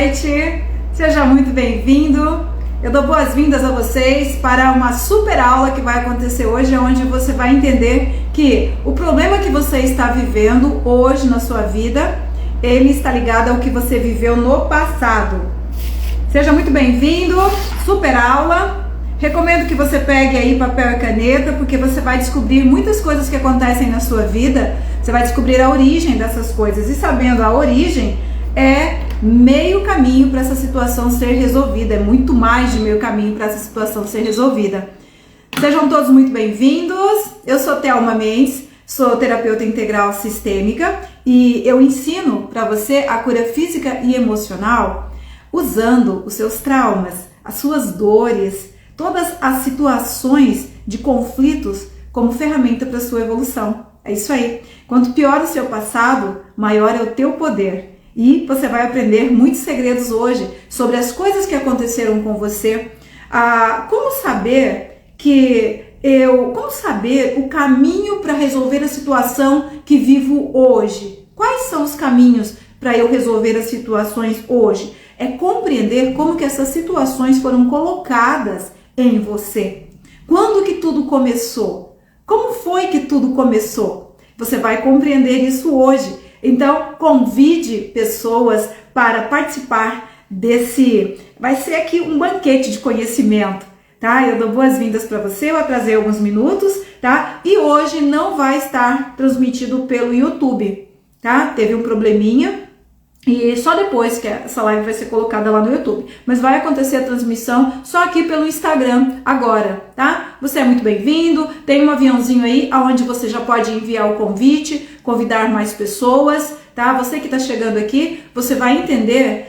noite, seja muito bem-vindo. Eu dou boas-vindas a vocês para uma super aula que vai acontecer hoje, onde você vai entender que o problema que você está vivendo hoje na sua vida, ele está ligado ao que você viveu no passado. Seja muito bem-vindo, super aula. Recomendo que você pegue aí papel e caneta, porque você vai descobrir muitas coisas que acontecem na sua vida. Você vai descobrir a origem dessas coisas, e sabendo a origem, é meio caminho para essa situação ser resolvida, é muito mais de meio caminho para essa situação ser resolvida. Sejam todos muito bem-vindos. Eu sou Thelma Mendes, sou terapeuta integral sistêmica e eu ensino para você a cura física e emocional usando os seus traumas, as suas dores, todas as situações de conflitos como ferramenta para a sua evolução. É isso aí. Quanto pior o seu passado, maior é o teu poder. E você vai aprender muitos segredos hoje sobre as coisas que aconteceram com você. Como saber o caminho para resolver a situação que vivo hoje? Quais são os caminhos para eu resolver as situações hoje? É compreender como que essas situações foram colocadas em você. Quando que tudo começou? Como foi que tudo começou? Você vai compreender isso hoje. Então, convide pessoas para participar desse... Vai ser aqui um banquete de conhecimento, tá? Eu dou boas-vindas para você, eu atrasei alguns minutos, tá? E hoje não vai estar transmitido pelo YouTube, tá? Teve um probleminha e só depois que essa live vai ser colocada lá no YouTube. Mas vai acontecer a transmissão só aqui pelo Instagram agora, tá? Você é muito bem-vindo, tem um aviãozinho aí onde você já pode enviar o convite, convidar mais pessoas, tá? Você que está chegando aqui, você vai entender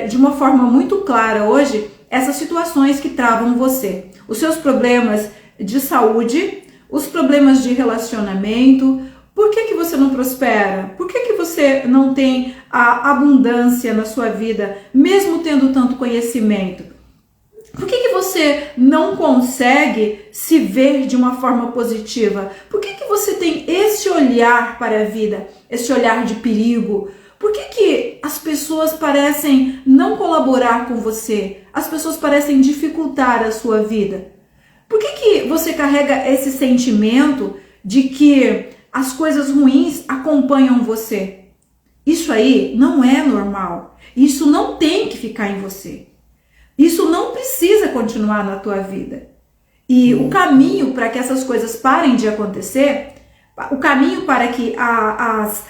de uma forma muito clara hoje essas situações que travam você. Os seus problemas de saúde, os problemas de relacionamento. Por que você não prospera? Por que você não tem a abundância na sua vida, mesmo tendo tanto conhecimento? Por que você não consegue se ver de uma forma positiva? Por que você tem esse olhar para a vida, esse olhar de perigo? Por que as pessoas parecem não colaborar com você? As pessoas parecem dificultar a sua vida? Por que você carrega esse sentimento de que as coisas ruins acompanham você? Isso aí não é normal. Isso não tem que ficar em você. Isso não precisa continuar na tua vida. E o caminho para que essas coisas parem de acontecer, o caminho para que as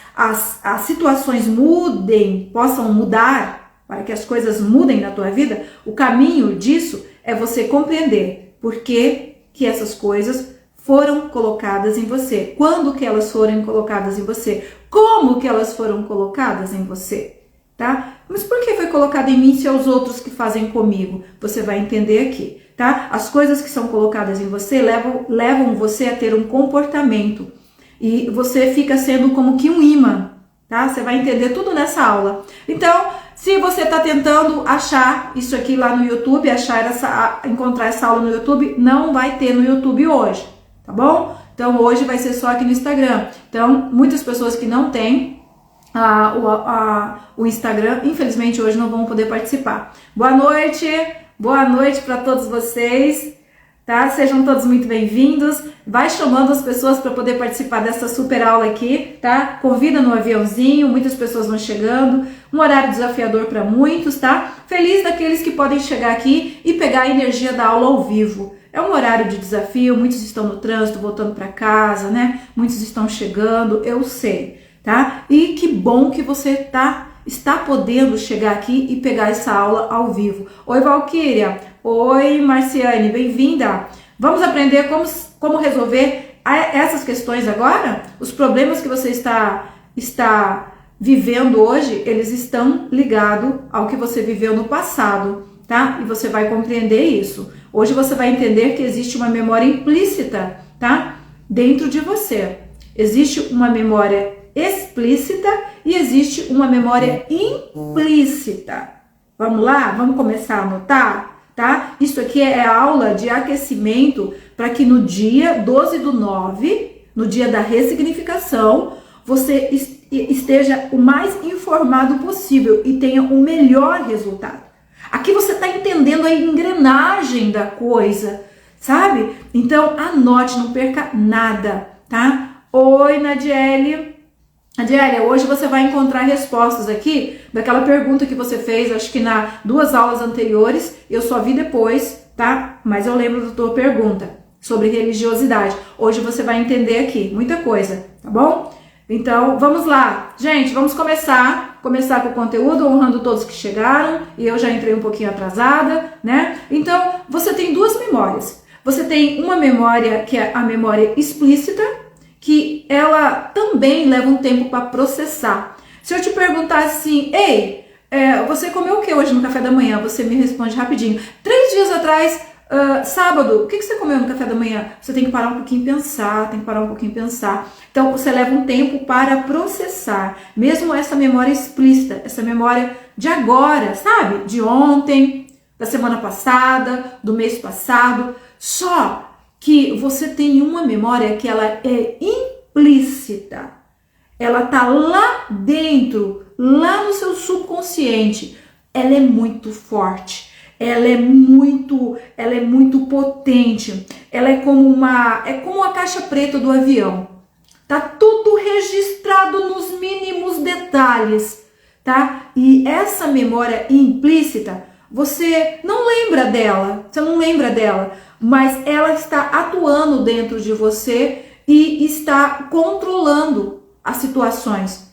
situações mudem, possam mudar, para que as coisas mudem na tua vida, o caminho disso é você compreender por que essas coisas foram colocadas em você, quando que elas foram colocadas em você, como que elas foram colocadas em você, tá? Mas por que foi colocado em mim se é os outros que fazem comigo? Você vai entender aqui, tá? As coisas que são colocadas em você levam você a ter um comportamento e você fica sendo como que um imã, tá? Você vai entender tudo nessa aula. Então, se você está tentando achar isso aqui lá no YouTube, encontrar essa aula no YouTube, não vai ter no YouTube hoje. Tá bom? Então hoje vai ser só aqui no Instagram. Então muitas pessoas que não têm o Instagram, infelizmente hoje não vão poder participar. Boa noite para todos vocês, tá? Sejam todos muito bem-vindos. Vai chamando as pessoas para poder participar dessa super aula aqui, tá? Convida no aviãozinho, muitas pessoas vão chegando. Um horário desafiador para muitos, tá? Feliz daqueles que podem chegar aqui e pegar a energia da aula ao vivo. É um horário de desafio, muitos estão no trânsito, voltando para casa, né? Muitos estão chegando, eu sei, tá? E que bom que você está podendo chegar aqui e pegar essa aula ao vivo. Oi, Valquíria. Oi, Marciane, bem-vinda. Vamos aprender como resolver essas questões agora? Os problemas que você está vivendo hoje, eles estão ligados ao que você viveu no passado, tá? E você vai compreender isso. Hoje você vai entender que existe uma memória implícita, tá? Dentro de você. Existe uma memória explícita e existe uma memória implícita. Vamos lá? Vamos começar a anotar, tá? Isso aqui é a aula de aquecimento para que no dia 12/9, no dia da ressignificação, você esteja o mais informado possível e tenha o melhor resultado. Aqui você está entendendo a engrenagem da coisa, sabe? Então anote, não perca nada, tá? Oi, Nadiele. Nadiele, hoje você vai encontrar respostas aqui daquela pergunta que você fez, acho que nas 2 aulas anteriores, eu só vi depois, tá? Mas eu lembro da tua pergunta sobre religiosidade. Hoje você vai entender aqui muita coisa, tá bom? Então, vamos lá. Gente, vamos começar com o conteúdo, honrando todos que chegaram, e eu já entrei um pouquinho atrasada, né? Então, você tem 2 memórias. Você tem uma memória que é a memória explícita, que ela também leva um tempo para processar. Se eu te perguntar assim, ei, você comeu o que hoje no café da manhã? Você me responde rapidinho. 3 dias atrás, sábado, o que você comeu no café da manhã? Você tem que parar um pouquinho e pensar, Então, você leva um tempo para processar, mesmo essa memória explícita, essa memória de agora, sabe? De ontem, da semana passada, do mês passado. Só que você tem uma memória que ela é implícita. Ela tá lá dentro, lá no seu subconsciente. Ela é muito forte. Ela é muito potente. Ela é como a caixa preta do avião. Tá tudo registrado nos mínimos detalhes, tá? E essa memória implícita, você não lembra dela, mas ela está atuando dentro de você e está controlando as situações.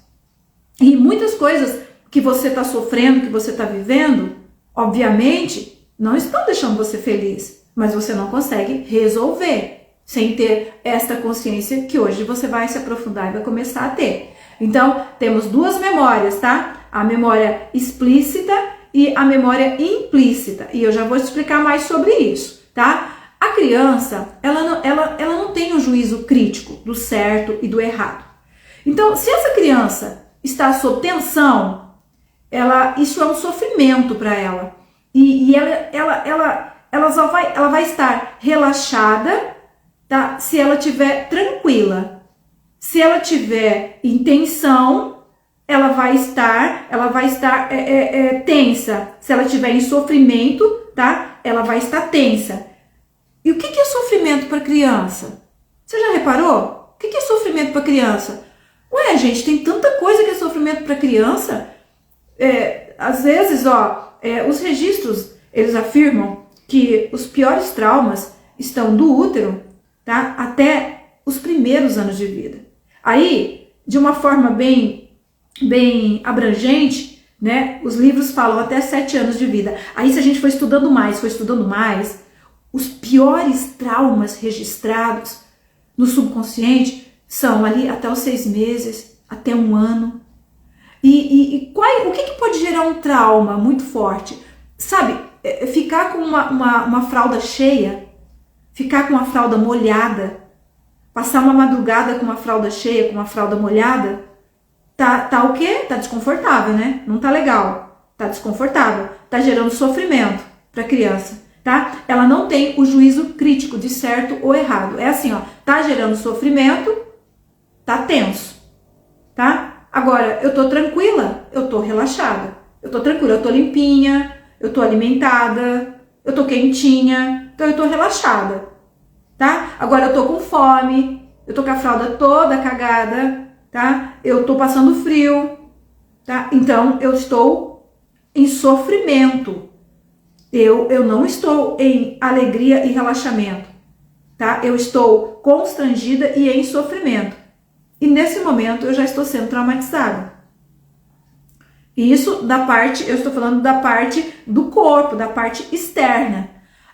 E muitas coisas que você está sofrendo, que você está vivendo, obviamente, não estão deixando você feliz, mas você não consegue resolver sem ter esta consciência que hoje você vai se aprofundar e vai começar a ter. Então, temos 2 memórias, tá? A memória explícita e a memória implícita. E eu já vou te explicar mais sobre isso, tá? A criança, ela não tem um juízo crítico do certo e do errado. Então, se essa criança está sob tensão, isso é um sofrimento para ela. E ela vai estar relaxada, tá? Se ela estiver tranquila. Se ela tiver em tensão, ela vai estar tensa. Se ela estiver em sofrimento, tá? Ela vai estar tensa. E o que é sofrimento para criança? Você já reparou? O que é sofrimento para criança? Ué, gente, tem tanta coisa que é sofrimento para criança. Às vezes, os registros, eles afirmam que os piores traumas estão do útero, tá? Até os primeiros anos de vida. Aí, de uma forma bem abrangente, né? Os livros falam até 7 anos de vida. Aí, se a gente for estudando mais, os piores traumas registrados no subconsciente são ali até os 6 meses, até 1 ano. O que pode gerar um trauma muito forte? Sabe, ficar com uma fralda cheia, ficar com uma fralda molhada, passar uma madrugada com uma fralda cheia, com uma fralda molhada, tá o quê? Tá desconfortável, né? Não tá legal, tá desconfortável, tá gerando sofrimento pra criança, tá? Ela não tem o juízo crítico de certo ou errado. É assim, tá gerando sofrimento, tá tenso, tá? Agora, eu tô tranquila, eu tô relaxada, eu tô tranquila, eu tô limpinha, eu tô alimentada, eu tô quentinha, então eu tô relaxada, tá? Agora eu tô com fome, eu tô com a fralda toda cagada, tá? Eu tô passando frio, tá? Então eu estou em sofrimento, eu não estou em alegria e relaxamento, tá? Eu estou constrangida e em sofrimento. E nesse momento eu já estou sendo traumatizada. E isso eu estou falando da parte do corpo, da parte externa.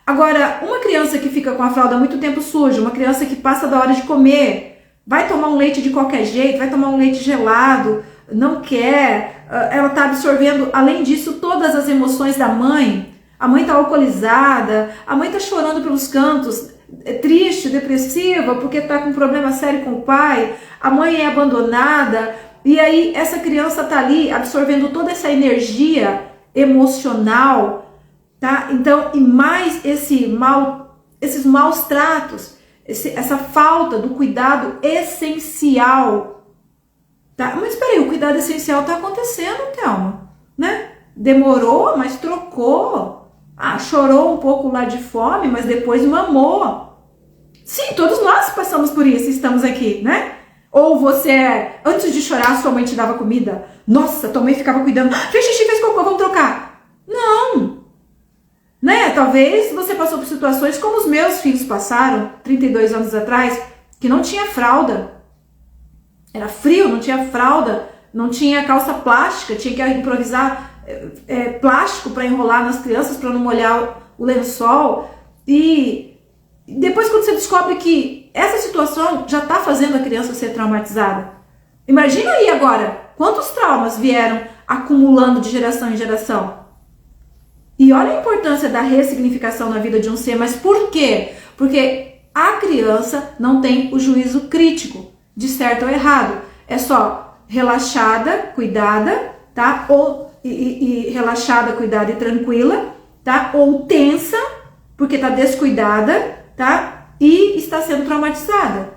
Agora, uma criança que fica com a fralda muito tempo suja, uma criança que passa da hora de comer, vai tomar um leite de qualquer jeito, vai tomar um leite gelado, não quer, ela está absorvendo, além disso, todas as emoções da mãe. A mãe está alcoolizada, a mãe está chorando pelos cantos, triste, depressiva, porque está com um problema sério com o pai, a mãe é abandonada, e aí essa criança está ali absorvendo toda essa energia emocional, tá? Então, e mais esses maus tratos, essa falta do cuidado essencial, Tá? Mas peraí, o cuidado essencial está acontecendo, Thelma, né? Demorou, mas trocou. Chorou um pouco lá de fome, mas depois mamou. Sim, todos nós passamos por isso, estamos aqui, né? Ou você, antes de chorar, sua mãe te dava comida. Nossa, tua mãe ficava cuidando. Fez xixi, fez cocô, vamos trocar. Não. Né? Talvez você passou por situações como os meus filhos passaram, 32 anos atrás, que não tinha fralda. Era frio, não tinha fralda, não tinha calça plástica, tinha que improvisar plástico para enrolar nas crianças para não molhar o lençol. E depois, quando você descobre que essa situação já está fazendo a criança ser traumatizada, imagina aí agora quantos traumas vieram acumulando de geração em geração. E olha a importância da ressignificação na vida de um ser. Mas por quê? Porque a criança não tem o juízo crítico de certo ou errado. É só relaxada, cuidada, tá? E relaxada, cuidada e tranquila, tá? Ou tensa, porque tá descuidada, tá? E está sendo traumatizada.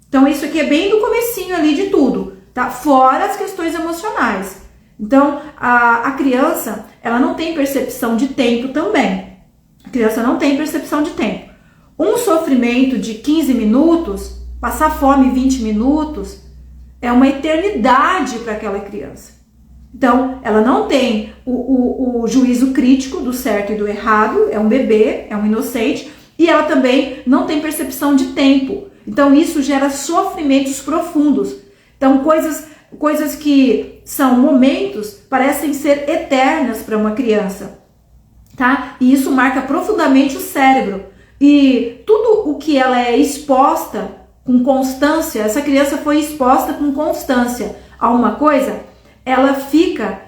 Então isso aqui é bem do comecinho ali de tudo, tá? Fora as questões emocionais. Então a criança, ela não tem percepção de tempo também. A criança não tem percepção de tempo. Um sofrimento de 15 minutos, passar fome 20 minutos, é uma eternidade para aquela criança. Então, ela não tem o juízo crítico do certo e do errado, é um bebê, é um inocente, e ela também não tem percepção de tempo. Então, isso gera sofrimentos profundos. Então, coisas que são momentos parecem ser eternas para uma criança, tá? E isso marca profundamente o cérebro. E tudo o que ela é exposta com constância, essa criança foi exposta com constância a uma coisa, ela fica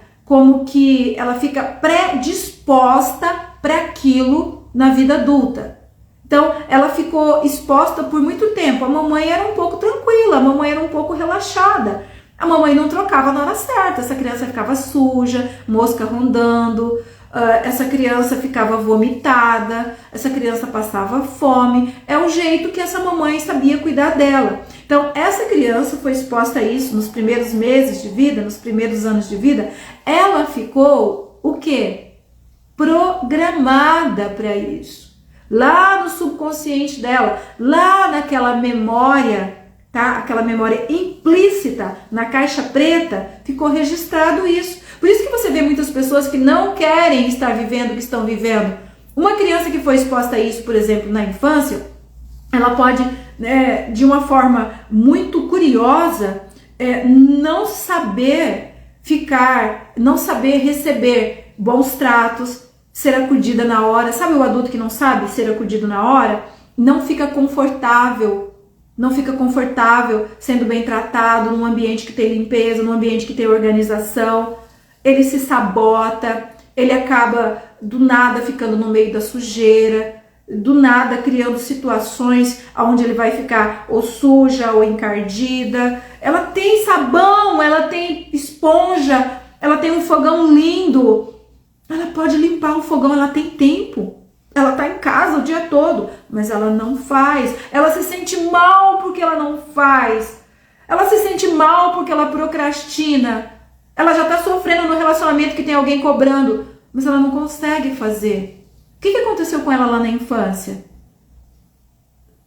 predisposta para aquilo na vida adulta. Então, ela ficou exposta por muito tempo. A mamãe era um pouco tranquila, a mamãe era um pouco relaxada. A mamãe não trocava na hora certa, essa criança ficava suja, mosca rondando, essa criança ficava vomitada, essa criança passava fome. É o jeito que essa mamãe sabia cuidar dela. Então, essa criança foi exposta a isso nos primeiros meses de vida, nos primeiros anos de vida. Ela ficou, o quê? Programada para isso. Lá no subconsciente dela, lá naquela memória, tá? Aquela memória implícita na caixa preta, ficou registrado isso. Por isso que você vê muitas pessoas que não querem estar vivendo o que estão vivendo. Uma criança que foi exposta a isso, por exemplo, na infância, ela pode, de uma forma muito curiosa, não saber receber bons tratos, ser acudida na hora. Sabe o adulto que não sabe ser acudido na hora? Não fica confortável sendo bem tratado num ambiente que tem limpeza, num ambiente que tem organização. Ele se sabota, ele acaba do nada ficando no meio da sujeira, do nada criando situações onde ele vai ficar ou suja ou encardida. Ela tem sabão, ela tem esponja, ela tem um fogão lindo, ela pode limpar o fogão, ela tem tempo. Ela tá em casa o dia todo, mas ela não faz. Ela se sente mal porque ela não faz. Ela se sente mal porque ela procrastina. Ela já tá sofrendo no relacionamento que tem alguém cobrando, mas ela não consegue fazer. O que aconteceu com ela lá na infância?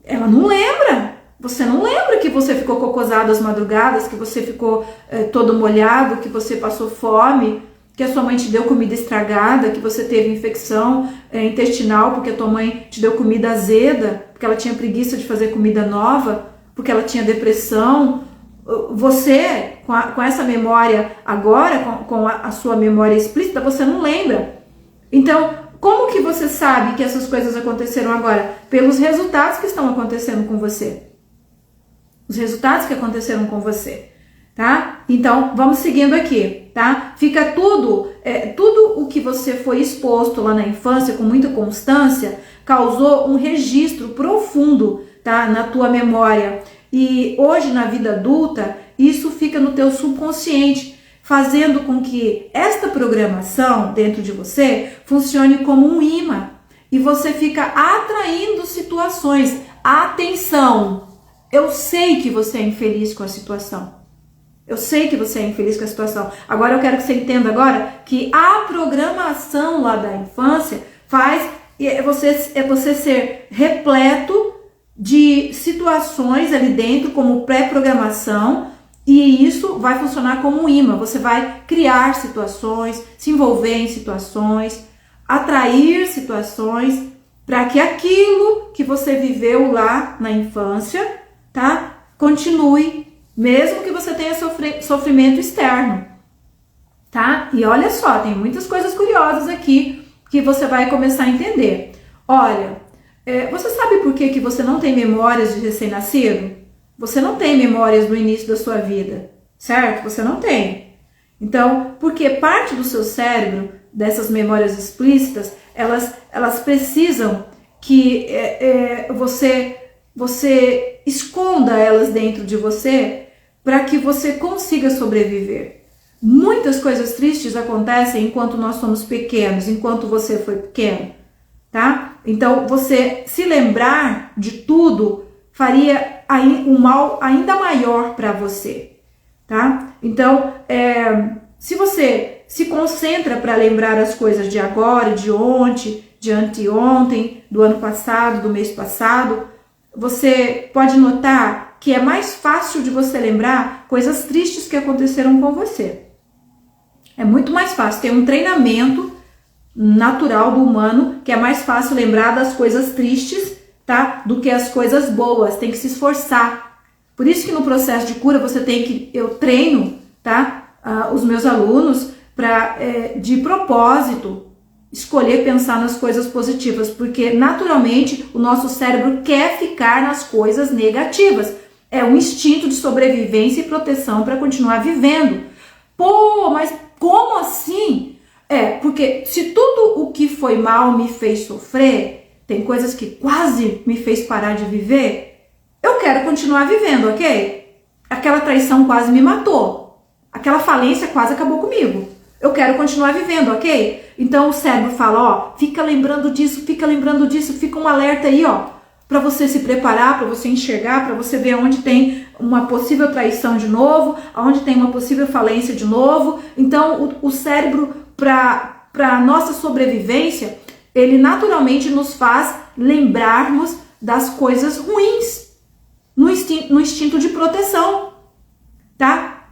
Ela não lembra. Você não lembra que você ficou cocosado às madrugadas, que você ficou todo molhado, que você passou fome, que a sua mãe te deu comida estragada, que você teve infecção intestinal porque a tua mãe te deu comida azeda, porque ela tinha preguiça de fazer comida nova, porque ela tinha depressão. Você, com essa memória agora, com a sua memória explícita, você não lembra. Então, como que você sabe que essas coisas aconteceram agora? Pelos resultados que estão acontecendo com você. Os resultados que aconteceram com você, tá? Então, vamos seguindo aqui, tá? Fica tudo o que você foi exposto lá na infância com muita constância, causou um registro profundo, tá? Na tua memória. E hoje, na vida adulta, isso fica no teu subconsciente, fazendo com que esta programação dentro de você funcione como um imã. E você fica atraindo situações. Atenção! Eu sei que você é infeliz com a situação. Eu sei que você é infeliz com a situação. Agora eu quero que você entenda agora que a programação lá da infância faz você ser repleto de situações ali dentro como pré-programação, e isso vai funcionar como um imã. Você vai criar situações, se envolver em situações, atrair situações para que aquilo que você viveu lá na infância, tá, continue, mesmo que você tenha sofrimento externo, tá? E olha só, tem muitas coisas curiosas aqui que você vai começar a entender. Olha, você sabe por que você não tem memórias de recém-nascido? Você não tem memórias do início da sua vida, certo? Você não tem. Então, porque parte do seu cérebro, dessas memórias explícitas, elas precisam que você esconda elas dentro de você para que você consiga sobreviver. Muitas coisas tristes acontecem enquanto nós somos pequenos, enquanto você foi pequeno, tá? Então, você se lembrar de tudo faria um mal ainda maior para você, tá? Então, se você se concentra para lembrar as coisas de agora, de ontem, de anteontem, do ano passado, do mês passado, você pode notar que é mais fácil de você lembrar coisas tristes que aconteceram com você. É muito mais fácil, tem um treinamento natural do humano que é mais fácil lembrar das coisas tristes, tá, do que as coisas boas, tem que se esforçar. Por isso que no processo de cura eu treino, tá, os meus alunos para de propósito escolher pensar nas coisas positivas, porque naturalmente o nosso cérebro quer ficar nas coisas negativas. É um instinto de sobrevivência e proteção para continuar vivendo. Pô, mas como assim? Porque se tudo o que foi mal me fez sofrer, tem coisas que quase me fez parar de viver, eu quero continuar vivendo, ok? Aquela traição quase me matou. Aquela falência quase acabou comigo. Eu quero continuar vivendo, ok? Então o cérebro fala, fica lembrando disso, fica um alerta aí, para você se preparar, para você enxergar, para você ver onde tem uma possível traição de novo, onde tem uma possível falência de novo. Então o cérebro, para nossa sobrevivência, ele naturalmente nos faz lembrarmos das coisas ruins, no instinto de proteção, tá?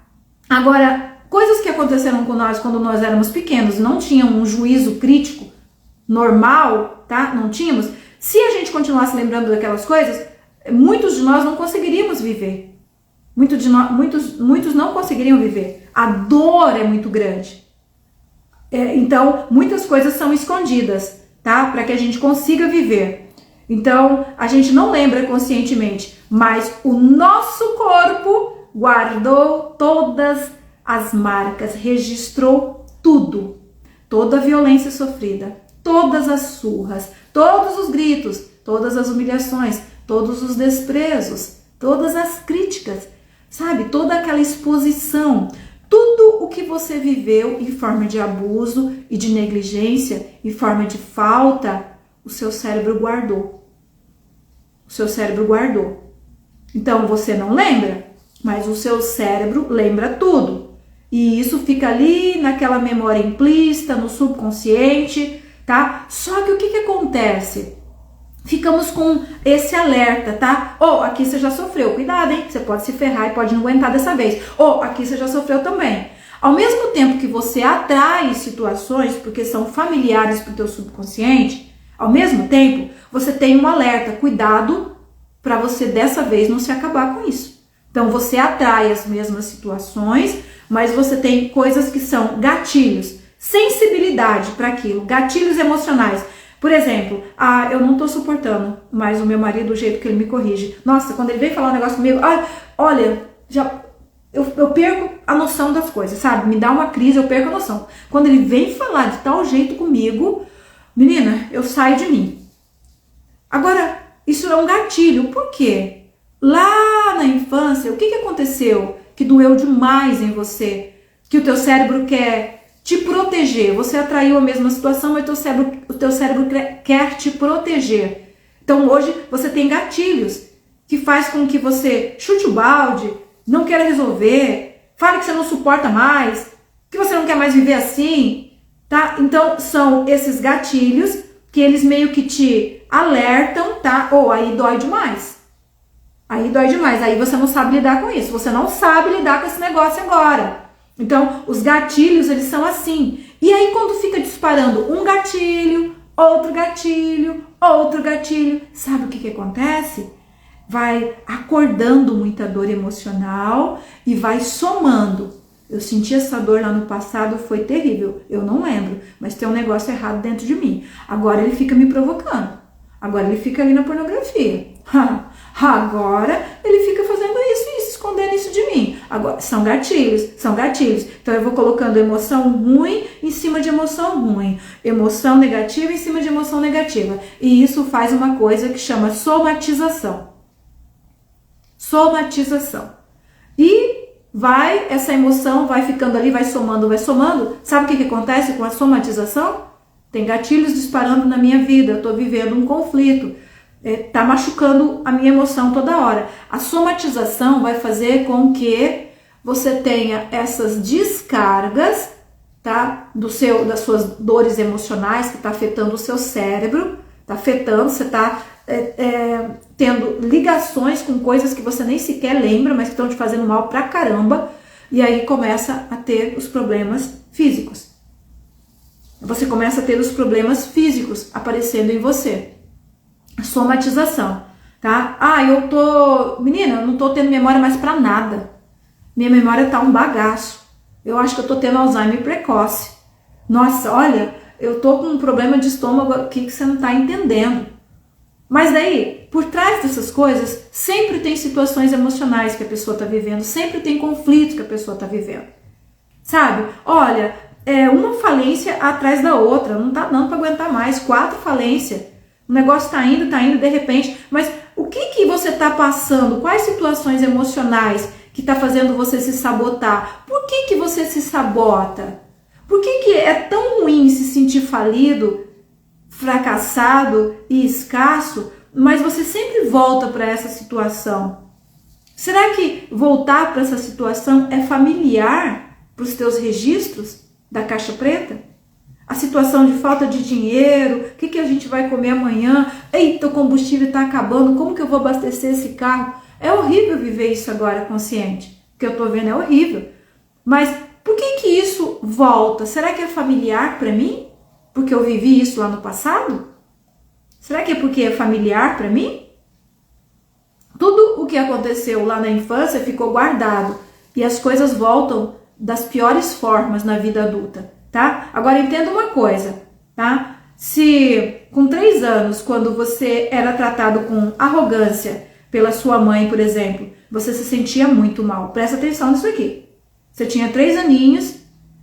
Agora, coisas que aconteceram com nós quando nós éramos pequenos, não tinham um juízo crítico normal, tá? Não tínhamos. Se a gente continuasse lembrando daquelas coisas, muitos de nós não conseguiríamos viver. Muitos não conseguiriam viver. A dor é muito grande. Então, muitas coisas são escondidas, tá? Para que a gente consiga viver. Então, a gente não lembra conscientemente, mas o nosso corpo guardou todas as marcas, registrou tudo. Toda a violência sofrida, todas as surras, todos os gritos, todas as humilhações, todos os desprezos, todas as críticas, sabe? Toda aquela exposição, tudo o que você viveu em forma de abuso e de negligência, em forma de falta, o seu cérebro guardou. O seu cérebro guardou. Então você não lembra, mas o seu cérebro lembra tudo. E isso fica ali naquela memória implícita, no subconsciente, tá? Só que o que acontece? Ficamos com esse alerta, tá? Aqui você já sofreu, cuidado, hein? Você pode se ferrar e pode não aguentar dessa vez. Aqui você já sofreu também. Ao mesmo tempo que você atrai situações, porque são familiares para o teu subconsciente, ao mesmo tempo, você tem um alerta, cuidado para você dessa vez não se acabar com isso. Então você atrai as mesmas situações, mas você tem coisas que são gatilhos, sensibilidade para aquilo, gatilhos emocionais. Por exemplo, eu não tô suportando mais o meu marido, o jeito que ele me corrige. Nossa, quando ele vem falar um negócio comigo, olha, eu perco a noção das coisas, sabe? Me dá uma crise, eu perco a noção. Quando ele vem falar de tal jeito comigo, menina, eu saio de mim. Agora, isso é um gatilho. Por quê? Lá na infância, o que aconteceu que doeu demais em você? Que o teu cérebro quer te proteger. Você atraiu a mesma situação, mas o teu cérebro quer te proteger. Então hoje você tem gatilhos que faz com que você chute o balde, não queira resolver, Fale que você não suporta mais, que você não quer mais viver assim, tá? Então, são esses gatilhos que eles meio que te alertam, tá? Ou aí dói demais. Aí dói demais, aí você não sabe lidar com isso, você não sabe lidar com esse negócio agora. Então, os gatilhos, eles são assim. E aí, quando fica disparando um gatilho, outro gatilho, outro gatilho, sabe o que acontece? Vai acordando muita dor emocional e vai somando. Eu senti essa dor lá no passado, foi terrível. Eu não lembro, mas tem um negócio errado dentro de mim. Agora ele fica me provocando. Agora ele fica ali na pornografia. Agora ele fica fazendo isso, escondendo isso de mim. Agora, são gatilhos, são gatilhos. Então eu vou colocando emoção ruim em cima de emoção ruim, emoção negativa em cima de emoção negativa. E isso faz uma coisa que chama somatização. Somatização. E essa emoção vai ficando ali, vai somando, vai somando. Sabe o que acontece com a somatização? Tem gatilhos disparando na minha vida, eu tô vivendo um conflito. Tá machucando a minha emoção toda hora. A somatização vai fazer com que você tenha essas descargas, tá? Das suas dores emocionais, que tá afetando o seu cérebro, tá afetando, você tá tendo ligações com coisas que você nem sequer lembra, mas que estão te fazendo mal pra caramba, e aí começa a ter os problemas físicos. Você começa a ter os problemas físicos aparecendo em você. Somatização, tá? Menina, eu não tô tendo memória mais pra nada. Minha memória tá um bagaço. Eu acho que eu tô tendo Alzheimer precoce. Nossa, olha, eu tô com um problema de estômago aqui que você não tá entendendo. Mas daí, por trás dessas coisas, sempre tem situações emocionais que a pessoa tá vivendo, sempre tem conflitos que a pessoa tá vivendo. Sabe? Olha, uma falência atrás da outra, não tá dando pra aguentar mais, 4 falências. O negócio tá indo de repente, mas o que você tá passando? Quais situações emocionais que tá fazendo você se sabotar? Por que você se sabota? Por que é tão ruim se sentir falido, fracassado e escasso, mas você sempre volta para essa situação? Será que voltar para essa situação é familiar para os teus registros da caixa preta? A situação de falta de dinheiro, o que a gente vai comer amanhã? Eita, o combustível está acabando, como que eu vou abastecer esse carro? É horrível viver isso agora consciente. O que eu estou vendo é horrível. Mas por que isso volta? Será que é familiar para mim? Porque eu vivi isso lá no passado? Será que é porque é familiar para mim? Tudo o que aconteceu lá na infância ficou guardado e as coisas voltam das piores formas na vida adulta. Tá? Agora entenda uma coisa, tá? Se com 3 anos, quando você era tratado com arrogância pela sua mãe, por exemplo, você se sentia muito mal. Presta atenção nisso aqui. Você tinha 3 aninhos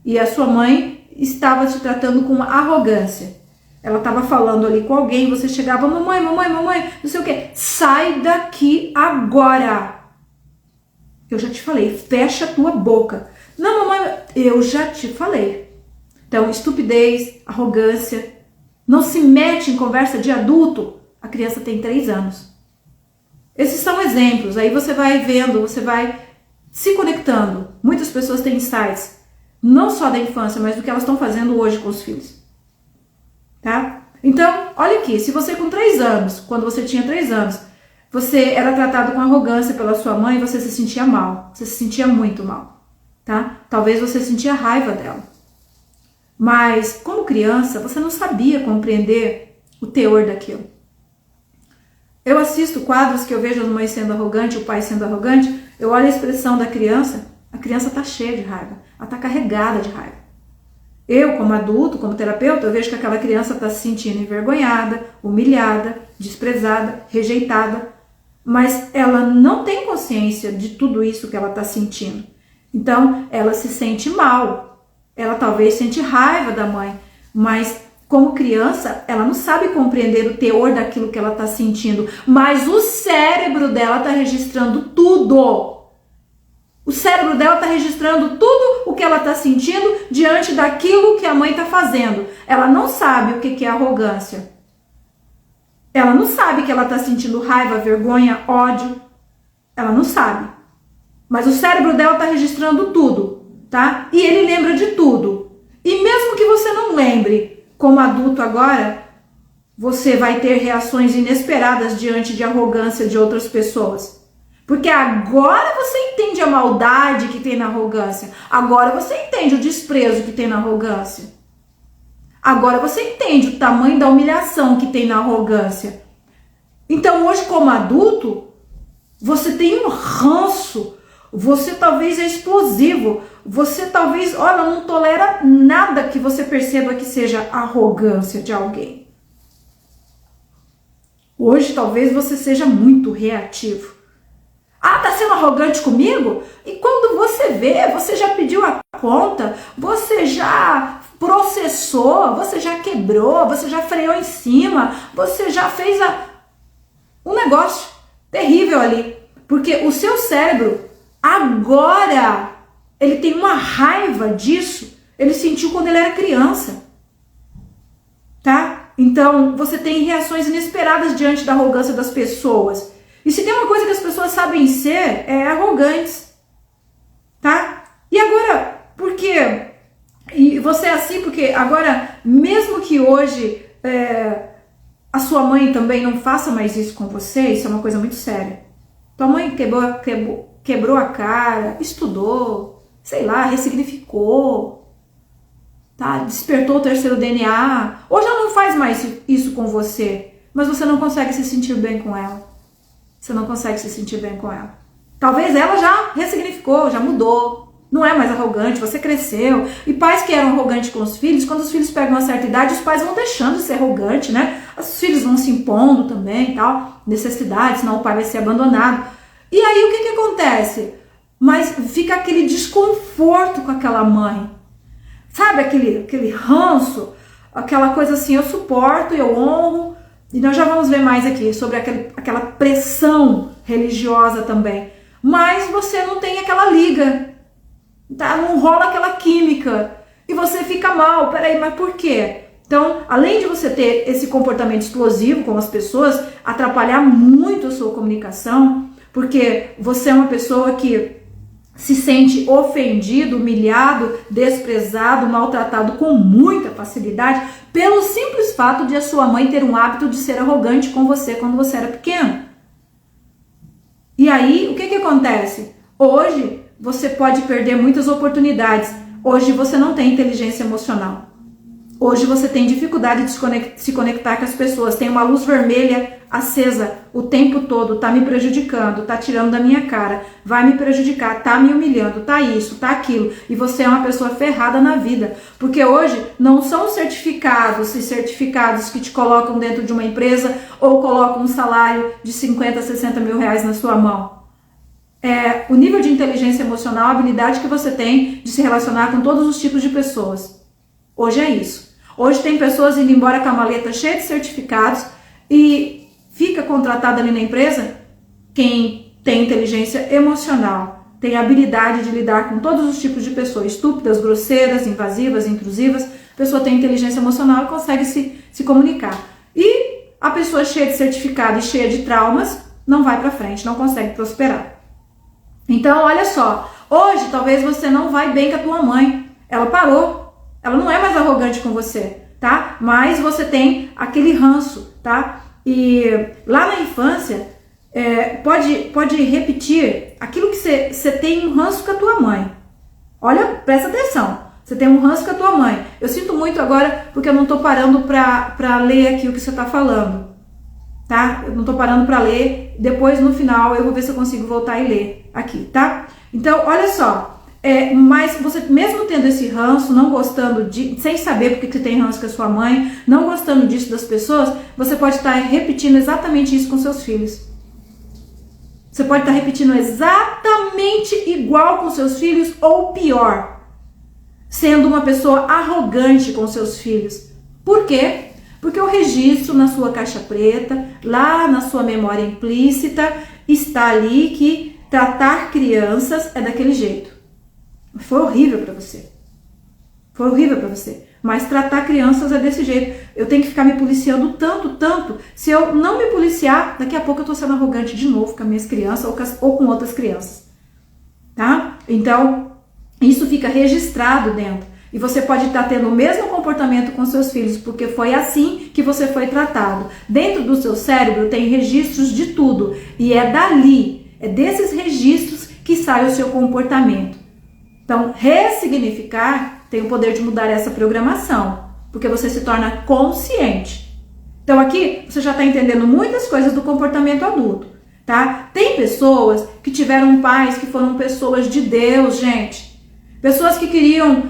e a sua mãe estava te tratando com arrogância. Ela estava falando ali com alguém, você chegava, mamãe, não sei o que. Sai daqui agora. Eu já te falei, fecha a tua boca. Não, mamãe, eu já te falei. Então, estupidez, arrogância, não se mete em conversa de adulto. A criança tem 3 anos. Esses são exemplos. Aí você vai vendo, você vai se conectando. Muitas pessoas têm insights, não só da infância, mas do que elas estão fazendo hoje com os filhos. Tá? Então, olha aqui, se você com 3 anos, quando você tinha 3 anos, você era tratado com arrogância pela sua mãe, você se sentia mal. Você se sentia muito mal. Tá? Talvez você sentia raiva dela. Mas, como criança, você não sabia compreender o teor daquilo. Eu assisto quadros que eu vejo as mães sendo arrogante, o pai sendo arrogante, eu olho a expressão da criança, a criança está cheia de raiva, ela está carregada de raiva. Eu, como adulto, como terapeuta, eu vejo que aquela criança está se sentindo envergonhada, humilhada, desprezada, rejeitada, mas ela não tem consciência de tudo isso que ela está sentindo. Então, ela se sente mal. Ela talvez sente raiva da mãe, mas como criança, ela não sabe compreender o teor daquilo que ela está sentindo. Mas o cérebro dela está registrando tudo. O cérebro dela está registrando tudo o que ela está sentindo diante daquilo que a mãe está fazendo. Ela não sabe o que é arrogância. Ela não sabe que ela está sentindo raiva, vergonha, ódio. Ela não sabe. Mas o cérebro dela está registrando tudo, tá? E ele lembra de tudo. E mesmo que você não lembre, como adulto agora, você vai ter reações inesperadas diante de arrogância de outras pessoas. Porque agora você entende a maldade que tem na arrogância. Agora você entende o desprezo que tem na arrogância. Agora você entende o tamanho da humilhação que tem na arrogância. Então hoje, como adulto, você tem um ranço. Você talvez é explosivo. Você talvez, olha, não tolera nada que você perceba que seja arrogância de alguém. Hoje talvez você seja muito reativo. Ah, tá sendo arrogante comigo? E quando você vê, você já pediu a conta, você já processou, você já quebrou, você já freou em cima, você já fez um negócio terrível ali. Porque o seu cérebro, agora, ele tem uma raiva disso, ele sentiu quando ele era criança. Tá? Então, você tem reações inesperadas diante da arrogância das pessoas. E se tem uma coisa que as pessoas sabem ser, é arrogantes, tá? E agora, por quê? E você é assim porque agora, mesmo que hoje a sua mãe também não faça mais isso com você, isso é uma coisa muito séria. Tua mãe quebrou a cara, estudou, sei lá, ressignificou, tá? Despertou o terceiro DNA. Hoje ela não faz mais isso com você, mas você não consegue se sentir bem com ela. Você não consegue se sentir bem com ela. Talvez ela já ressignificou, já mudou. Não é mais arrogante, você cresceu. E pais que eram arrogantes com os filhos, quando os filhos pegam uma certa idade, os pais vão deixando de ser arrogante, né? Os filhos vão se impondo também e tal. Necessidade, senão o pai vai ser abandonado. E aí o que acontece? Mas fica aquele desconforto com aquela mãe. Sabe aquele ranço? Aquela coisa assim, eu suporto, eu honro. E nós já vamos ver mais aqui sobre aquela pressão religiosa também. Mas você não tem aquela liga, tá? Não rola aquela química. E você fica mal. Peraí, mas por quê? Então, além de você ter esse comportamento explosivo com as pessoas, atrapalhar muito a sua comunicação, porque você é uma pessoa que se sente ofendido, humilhado, desprezado, maltratado com muita facilidade, pelo simples fato de a sua mãe ter um hábito de ser arrogante com você quando você era pequeno. E aí, o que acontece? Hoje, você pode perder muitas oportunidades. Hoje, você não tem inteligência emocional. Hoje, você tem dificuldade de se conectar com as pessoas. Tem uma luz vermelha acesa o tempo todo, tá me prejudicando, tá tirando da minha cara, vai me prejudicar, tá me humilhando, tá isso, tá aquilo. E você é uma pessoa ferrada na vida. Porque hoje não são certificados e certificados que te colocam dentro de uma empresa ou colocam um salário de 50, 60 mil reais na sua mão. É o nível de inteligência emocional, a habilidade que você tem de se relacionar com todos os tipos de pessoas. Hoje é isso. Hoje tem pessoas indo embora com a maleta cheia de certificados e fica contratado ali na empresa quem tem inteligência emocional, tem habilidade de lidar com todos os tipos de pessoas, estúpidas, grosseiras, invasivas, intrusivas. A pessoa tem inteligência emocional e consegue se comunicar. E a pessoa cheia de certificado e cheia de traumas não vai para frente, não consegue prosperar. Então, olha só, hoje talvez você não vai bem com a tua mãe, ela parou. Ela não é mais arrogante com você, tá? Mas você tem aquele ranço, tá? E lá na infância, pode repetir aquilo que você tem um ranço com a tua mãe. Olha, presta atenção. Você tem um ranço com a tua mãe. Eu sinto muito agora porque eu não tô parando pra ler aqui o que você tá falando, tá? Eu não tô parando pra ler. Depois, no final, eu vou ver se eu consigo voltar e ler aqui, tá? Então, olha só. Mas você, mesmo tendo esse ranço, não gostando sem saber porque você tem ranço com a sua mãe, não gostando disso das pessoas, você pode estar repetindo exatamente isso com seus filhos. Você pode estar repetindo exatamente igual com seus filhos ou pior, sendo uma pessoa arrogante com seus filhos. Por quê? Porque o registro na sua caixa preta, lá na sua memória implícita, está ali que tratar crianças é daquele jeito. Foi horrível pra você. Foi horrível pra você. Mas tratar crianças é desse jeito. Eu tenho que ficar me policiando tanto. Se eu não me policiar, daqui a pouco eu tô sendo arrogante de novo com as minhas crianças ou com outras crianças. tá? Então, isso fica registrado dentro. E você pode estar tendo o mesmo comportamento com seus filhos, porque foi assim que você foi tratado. Dentro do seu cérebro tem registros de tudo. E é dali, é desses registros que sai o seu comportamento. Então, ressignificar tem o poder de mudar essa programação, porque você se torna consciente. Então, aqui você já está entendendo muitas coisas do comportamento adulto, tá? Tem pessoas que tiveram pais que foram pessoas de Deus, gente. Pessoas que queriam,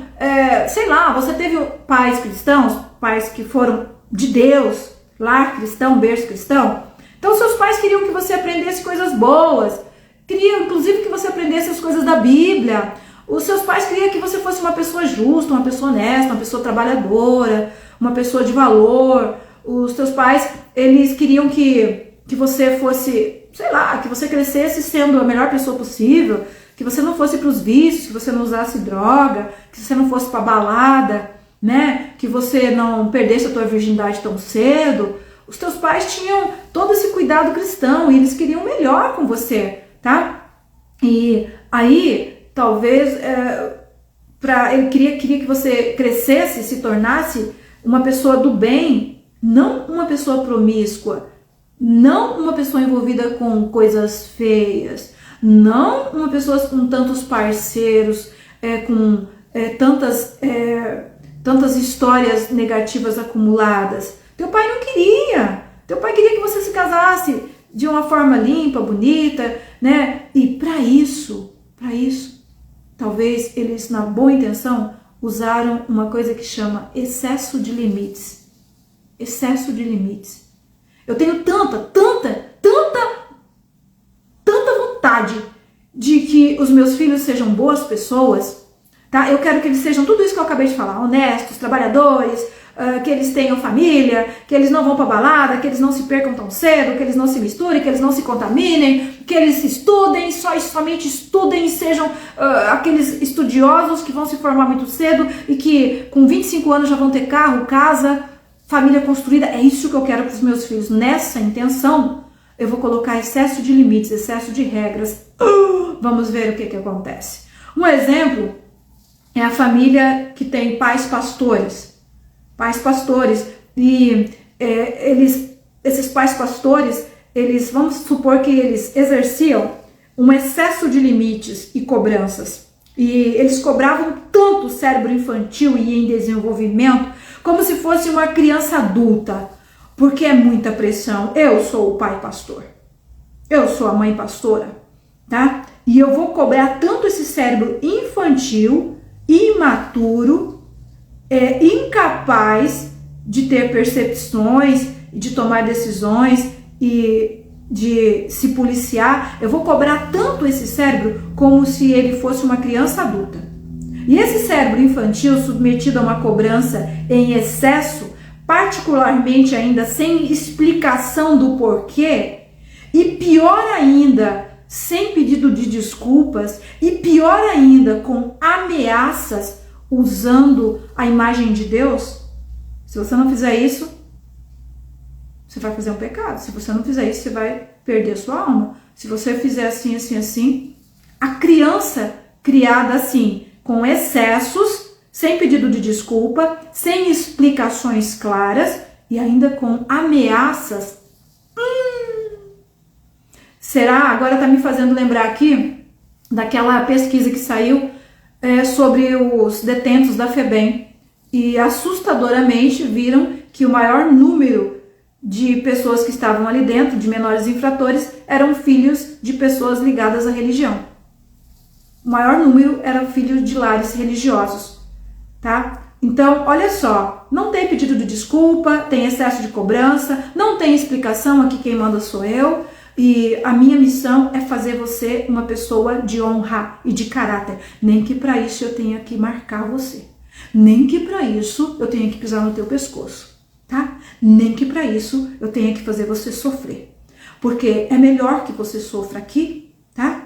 sei lá, você teve pais cristãos, pais que foram de Deus, lar cristão, berço cristão. Então, seus pais queriam que você aprendesse coisas boas, queriam, inclusive, que você aprendesse as coisas da Bíblia. Os seus pais queriam que você fosse uma pessoa justa, uma pessoa honesta, uma pessoa trabalhadora, uma pessoa de valor. Os teus pais, eles queriam que você fosse, sei lá, que você crescesse sendo a melhor pessoa possível, que você não fosse para os vícios, que você não usasse droga, que você não fosse para balada, né? Que você não perdesse a tua virgindade tão cedo. Os teus pais tinham todo esse cuidado cristão e eles queriam o melhor com você, tá? E aí, talvez, ele queria que você crescesse, se tornasse uma pessoa do bem, não uma pessoa promíscua, não uma pessoa envolvida com coisas feias, não uma pessoa com tantos parceiros, com tantas histórias negativas acumuladas. Teu pai não queria. Teu pai queria que você se casasse de uma forma limpa, bonita, né? E para isso, talvez eles, na boa intenção, usaram uma coisa que chama excesso de limites. Excesso de limites. Eu tenho tanta vontade de que os meus filhos sejam boas pessoas, tá? Eu quero que eles sejam tudo isso que eu acabei de falar, honestos, trabalhadores, que eles tenham família, que eles não vão pra balada, que eles não se percam tão cedo, que eles não se misturem, que eles não se contaminem, que eles estudem, somente estudem e sejam aqueles estudiosos que vão se formar muito cedo e que com 25 anos já vão ter carro, casa, família construída. É isso que eu quero para os meus filhos. Nessa intenção, eu vou colocar excesso de limites, excesso de regras. Vamos ver o que acontece. Um exemplo é a família que tem pais pastores. E esses pais pastores, vamos supor que eles exerciam um excesso de limites e cobranças. E eles cobravam tanto o cérebro infantil e em desenvolvimento, como se fosse uma criança adulta, porque é muita pressão. Eu sou o pai pastor, eu sou a mãe pastora, tá? E eu vou cobrar tanto esse cérebro infantil, imaturo, incapaz de ter percepções, de tomar decisões e de se policiar. Eu vou cobrar tanto esse cérebro como se ele fosse uma criança adulta. E esse cérebro infantil submetido a uma cobrança em excesso, particularmente ainda sem explicação do porquê, e pior ainda, sem pedido de desculpas, e pior ainda, com ameaças, usando a imagem de Deus. Se você não fizer isso, você vai fazer um pecado. Se você não fizer isso, você vai perder a sua alma. Se você fizer assim, assim, assim, a criança criada assim, com excessos, sem pedido de desculpa, sem explicações claras e ainda com ameaças. Será? Agora está me fazendo lembrar aqui daquela pesquisa que saiu sobre os detentos da FEBEM. E assustadoramente viram que o maior número de pessoas que estavam ali dentro, de menores infratores, eram filhos de pessoas ligadas à religião. O maior número eram filhos de lares religiosos, tá? Então, olha só, não tem pedido de desculpa, tem excesso de cobrança, não tem explicação, aqui quem manda sou eu, e a minha missão é fazer você uma pessoa de honra e de caráter, nem que para isso eu tenha que marcar você. Nem que para isso eu tenha que pisar no teu pescoço, tá? Nem que para isso eu tenha que fazer você sofrer. Porque é melhor que você sofra aqui, tá?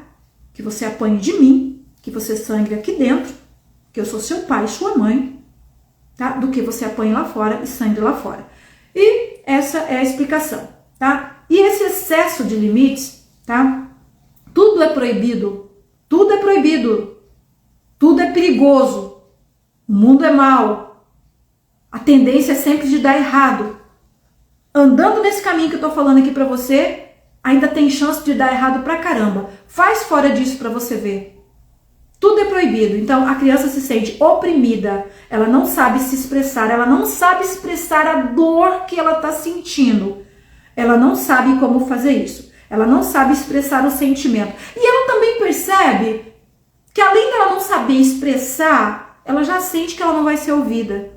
Que você apanhe de mim, que você sangre aqui dentro, que eu sou seu pai, sua mãe, tá? Do que você apanhe lá fora e sangre lá fora. E essa é a explicação, tá? E esse excesso de limites, tá? Tudo é proibido Tudo é proibido. Tudo é perigoso. O mundo é mau. A tendência é sempre de dar errado. Andando nesse caminho que eu tô falando aqui pra você, ainda tem chance de dar errado pra caramba. Faz fora disso pra você ver. Tudo é proibido. Então a criança se sente oprimida. Ela não sabe se expressar. Ela não sabe expressar a dor que ela tá sentindo. Ela não sabe como fazer isso. Ela não sabe expressar o sentimento. E ela também percebe que além dela não saber expressar, ela já sente que ela não vai ser ouvida.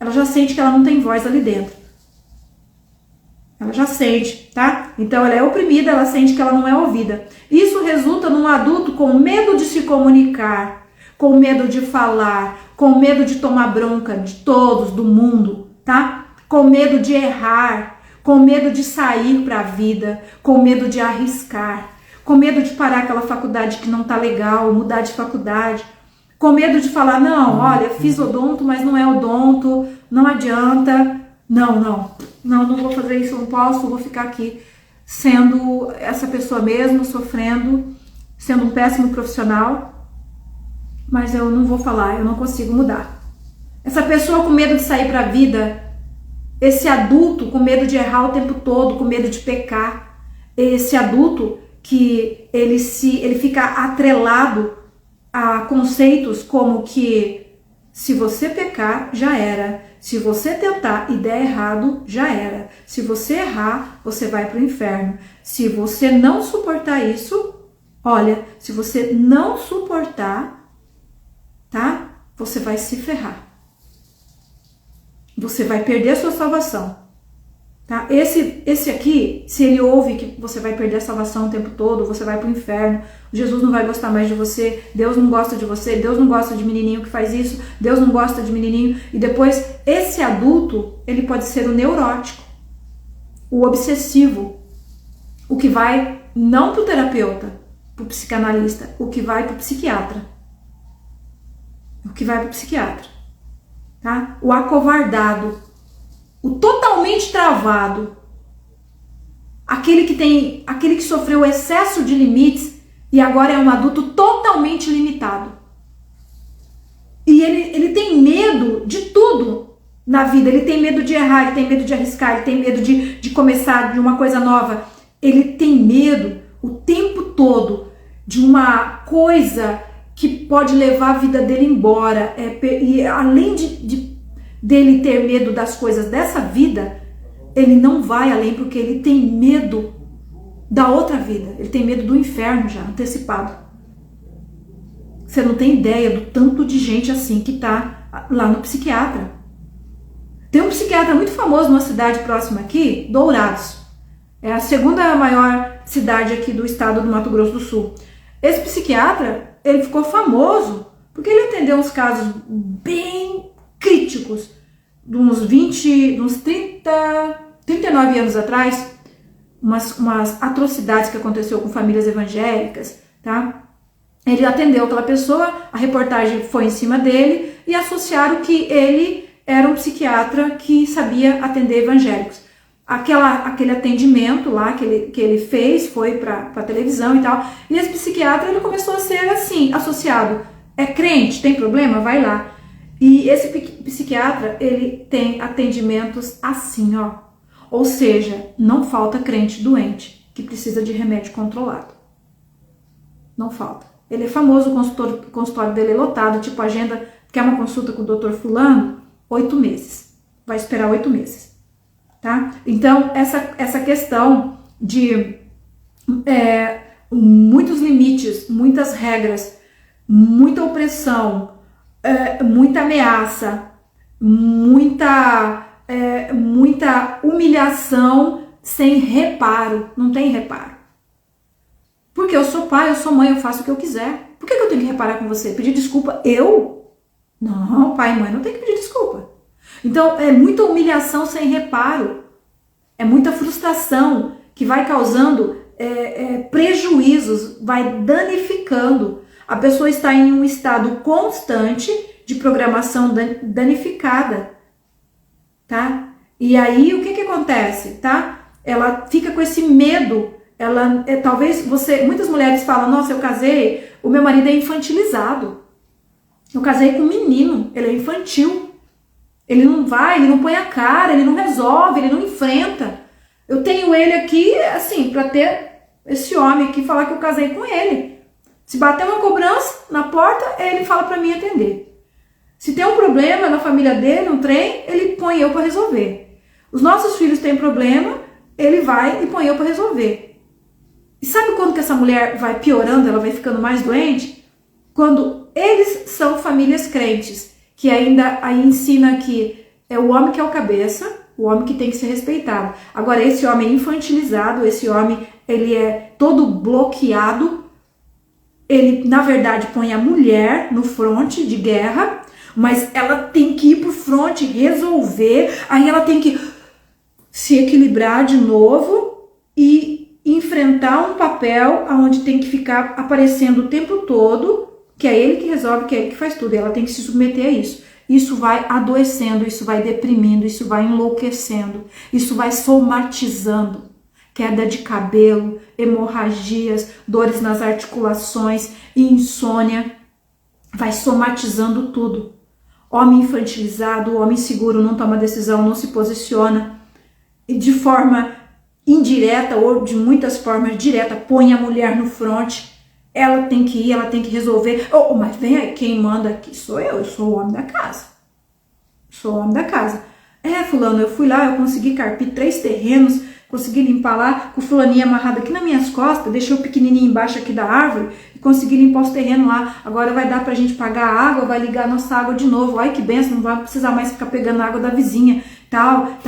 Ela já sente que ela não tem voz ali dentro. Ela já sente, tá? Então ela é oprimida, ela sente que ela não é ouvida. Isso resulta num adulto com medo de se comunicar, com medo de falar, com medo de tomar bronca de todos, do mundo, tá? Com medo de errar, com medo de sair para a vida, com medo de arriscar, com medo de parar aquela faculdade que não tá legal, mudar de faculdade, com medo de falar, não, olha, fiz odonto, mas não é odonto, não adianta, não vou fazer isso, não posso, vou ficar aqui sendo essa pessoa mesmo, sofrendo, sendo um péssimo profissional, mas eu não vou falar, eu não consigo mudar. Essa pessoa com medo de sair para a vida, esse adulto com medo de errar o tempo todo, com medo de pecar, esse adulto que ele fica atrelado a conceitos como que se você pecar, já era. Se você tentar e der errado, já era. Se você errar, você vai para o inferno. Se você não suportar isso, olha, se você não suportar, tá? Você vai se ferrar. Você vai perder a sua salvação. Tá? Esse aqui, se ele ouve que você vai perder a salvação o tempo todo, você vai para o inferno, Jesus não vai gostar mais de você, Deus não gosta de você, Deus não gosta de menininho que faz isso, Deus não gosta de menininho. E depois, esse adulto, ele pode ser o neurótico, o obsessivo, o que vai não para o terapeuta, para o psicanalista, o que vai para o psiquiatra. O que vai para o psiquiatra. Tá? O acovardado, o totalmente travado, aquele que sofreu excesso de limites e agora é um adulto totalmente limitado. E ele tem medo de tudo na vida, ele tem medo de errar, ele tem medo de arriscar, ele tem medo de começar de uma coisa nova, ele tem medo o tempo todo de uma coisa que pode levar a vida dele embora, e além dele ter medo das coisas dessa vida, ele não vai além porque ele tem medo da outra vida, ele tem medo do inferno já, antecipado. Você não tem ideia do tanto de gente assim que tá lá no psiquiatra. Tem um psiquiatra muito famoso numa cidade próxima aqui, Dourados. É a segunda maior cidade aqui do estado do Mato Grosso do Sul. Esse psiquiatra, ele ficou famoso porque ele atendeu uns casos bem críticos, de uns 39 anos atrás, umas atrocidades que aconteceu com famílias evangélicas, tá? Ele atendeu aquela pessoa, a reportagem foi em cima dele e associaram que ele era um psiquiatra que sabia atender evangélicos. Aquele atendimento lá que ele fez foi para a televisão e tal, e esse psiquiatra ele começou a ser assim, associado. É crente, tem problema? Vai lá. E esse psiquiatra, ele tem atendimentos assim, ó. Ou seja, não falta crente doente que precisa de remédio controlado. Não falta. Ele é famoso, o consultório dele é lotado, tipo agenda, quer uma consulta com o doutor fulano, 8 meses. Vai esperar 8 meses. Tá? Então, essa questão de muitos limites, muitas regras, muita opressão, muita ameaça, muita humilhação sem reparo. Não tem reparo. Porque eu sou pai, eu sou mãe, eu faço o que eu quiser. Por que eu tenho que reparar com você? Pedir desculpa? Eu? Não, pai e mãe não tem que pedir desculpa. Então, é muita humilhação sem reparo. É muita frustração que vai causando prejuízos, vai danificando. A pessoa está em um estado constante de programação danificada, tá? E aí, o que acontece, tá? Ela fica com esse medo talvez muitas mulheres falam, nossa, eu casei, o meu marido é infantilizado. Eu casei com um menino, ele é infantil. Ele não vai, ele não põe a cara, ele não resolve, ele não enfrenta. Eu tenho ele aqui, assim, para ter esse homem aqui, falar que eu casei com ele. Se bater uma cobrança na porta, ele fala para mim atender. Se tem um problema na família dele, um trem, ele põe eu para resolver. Os nossos filhos têm problema, ele vai e põe eu para resolver. E sabe quando que essa mulher vai piorando, ela vai ficando mais doente? Quando eles são famílias crentes, que ainda aí ensina que é o homem que é o cabeça, o homem que tem que ser respeitado. Agora, esse homem é infantilizado, esse homem, ele é todo bloqueado, ele, na verdade, põe a mulher no fronte de guerra, mas ela tem que ir pro fronte, resolver, aí ela tem que se equilibrar de novo e enfrentar um papel onde tem que ficar aparecendo o tempo todo, que é ele que resolve, que é ele que faz tudo, e ela tem que se submeter a isso. Isso vai adoecendo, isso vai deprimindo, isso vai enlouquecendo, isso vai somatizando. Queda de cabelo, hemorragias, dores nas articulações, insônia, vai somatizando tudo. Homem infantilizado, homem seguro, não toma decisão, não se posiciona, e de forma indireta ou de muitas formas direta, põe a mulher no fronte. Ela tem que ir, ela tem que resolver. Mas vem aí, quem manda aqui sou eu sou o homem da casa. Sou o homem da casa. Fulano, eu fui lá, eu consegui carpir 3 terrenos, consegui limpar lá, com o fulaninho amarrado aqui nas minhas costas, deixei o pequenininho embaixo aqui da árvore e consegui limpar os terrenos lá. Agora vai dar pra gente pagar a água, vai ligar a nossa água de novo. Ai, que benção, não vai precisar mais ficar pegando a água da vizinha, tal,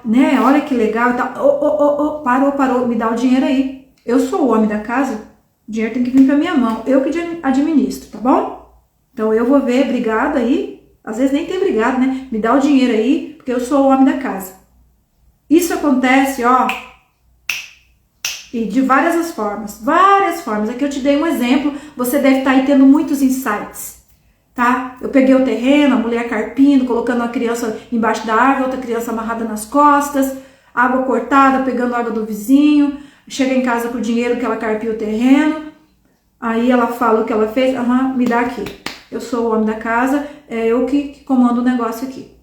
né? Olha que legal, tal. Parou, me dá o dinheiro aí. Eu sou o homem da casa. O dinheiro tem que vir pra minha mão, eu que administro, tá bom? Então eu vou ver, obrigada aí, às vezes nem tem obrigado, né? Me dá o dinheiro aí, porque eu sou o homem da casa. Isso acontece, ó, e de várias formas. Aqui eu te dei um exemplo, você deve estar aí tendo muitos insights, tá? Eu peguei o terreno, a mulher carpindo, colocando uma criança embaixo da árvore, outra criança amarrada nas costas, água cortada, pegando água do vizinho. Chega em casa com o dinheiro que ela carpiu o terreno, aí ela fala o que ela fez, me dá aqui, eu sou o homem da casa, é eu que comando o negócio aqui.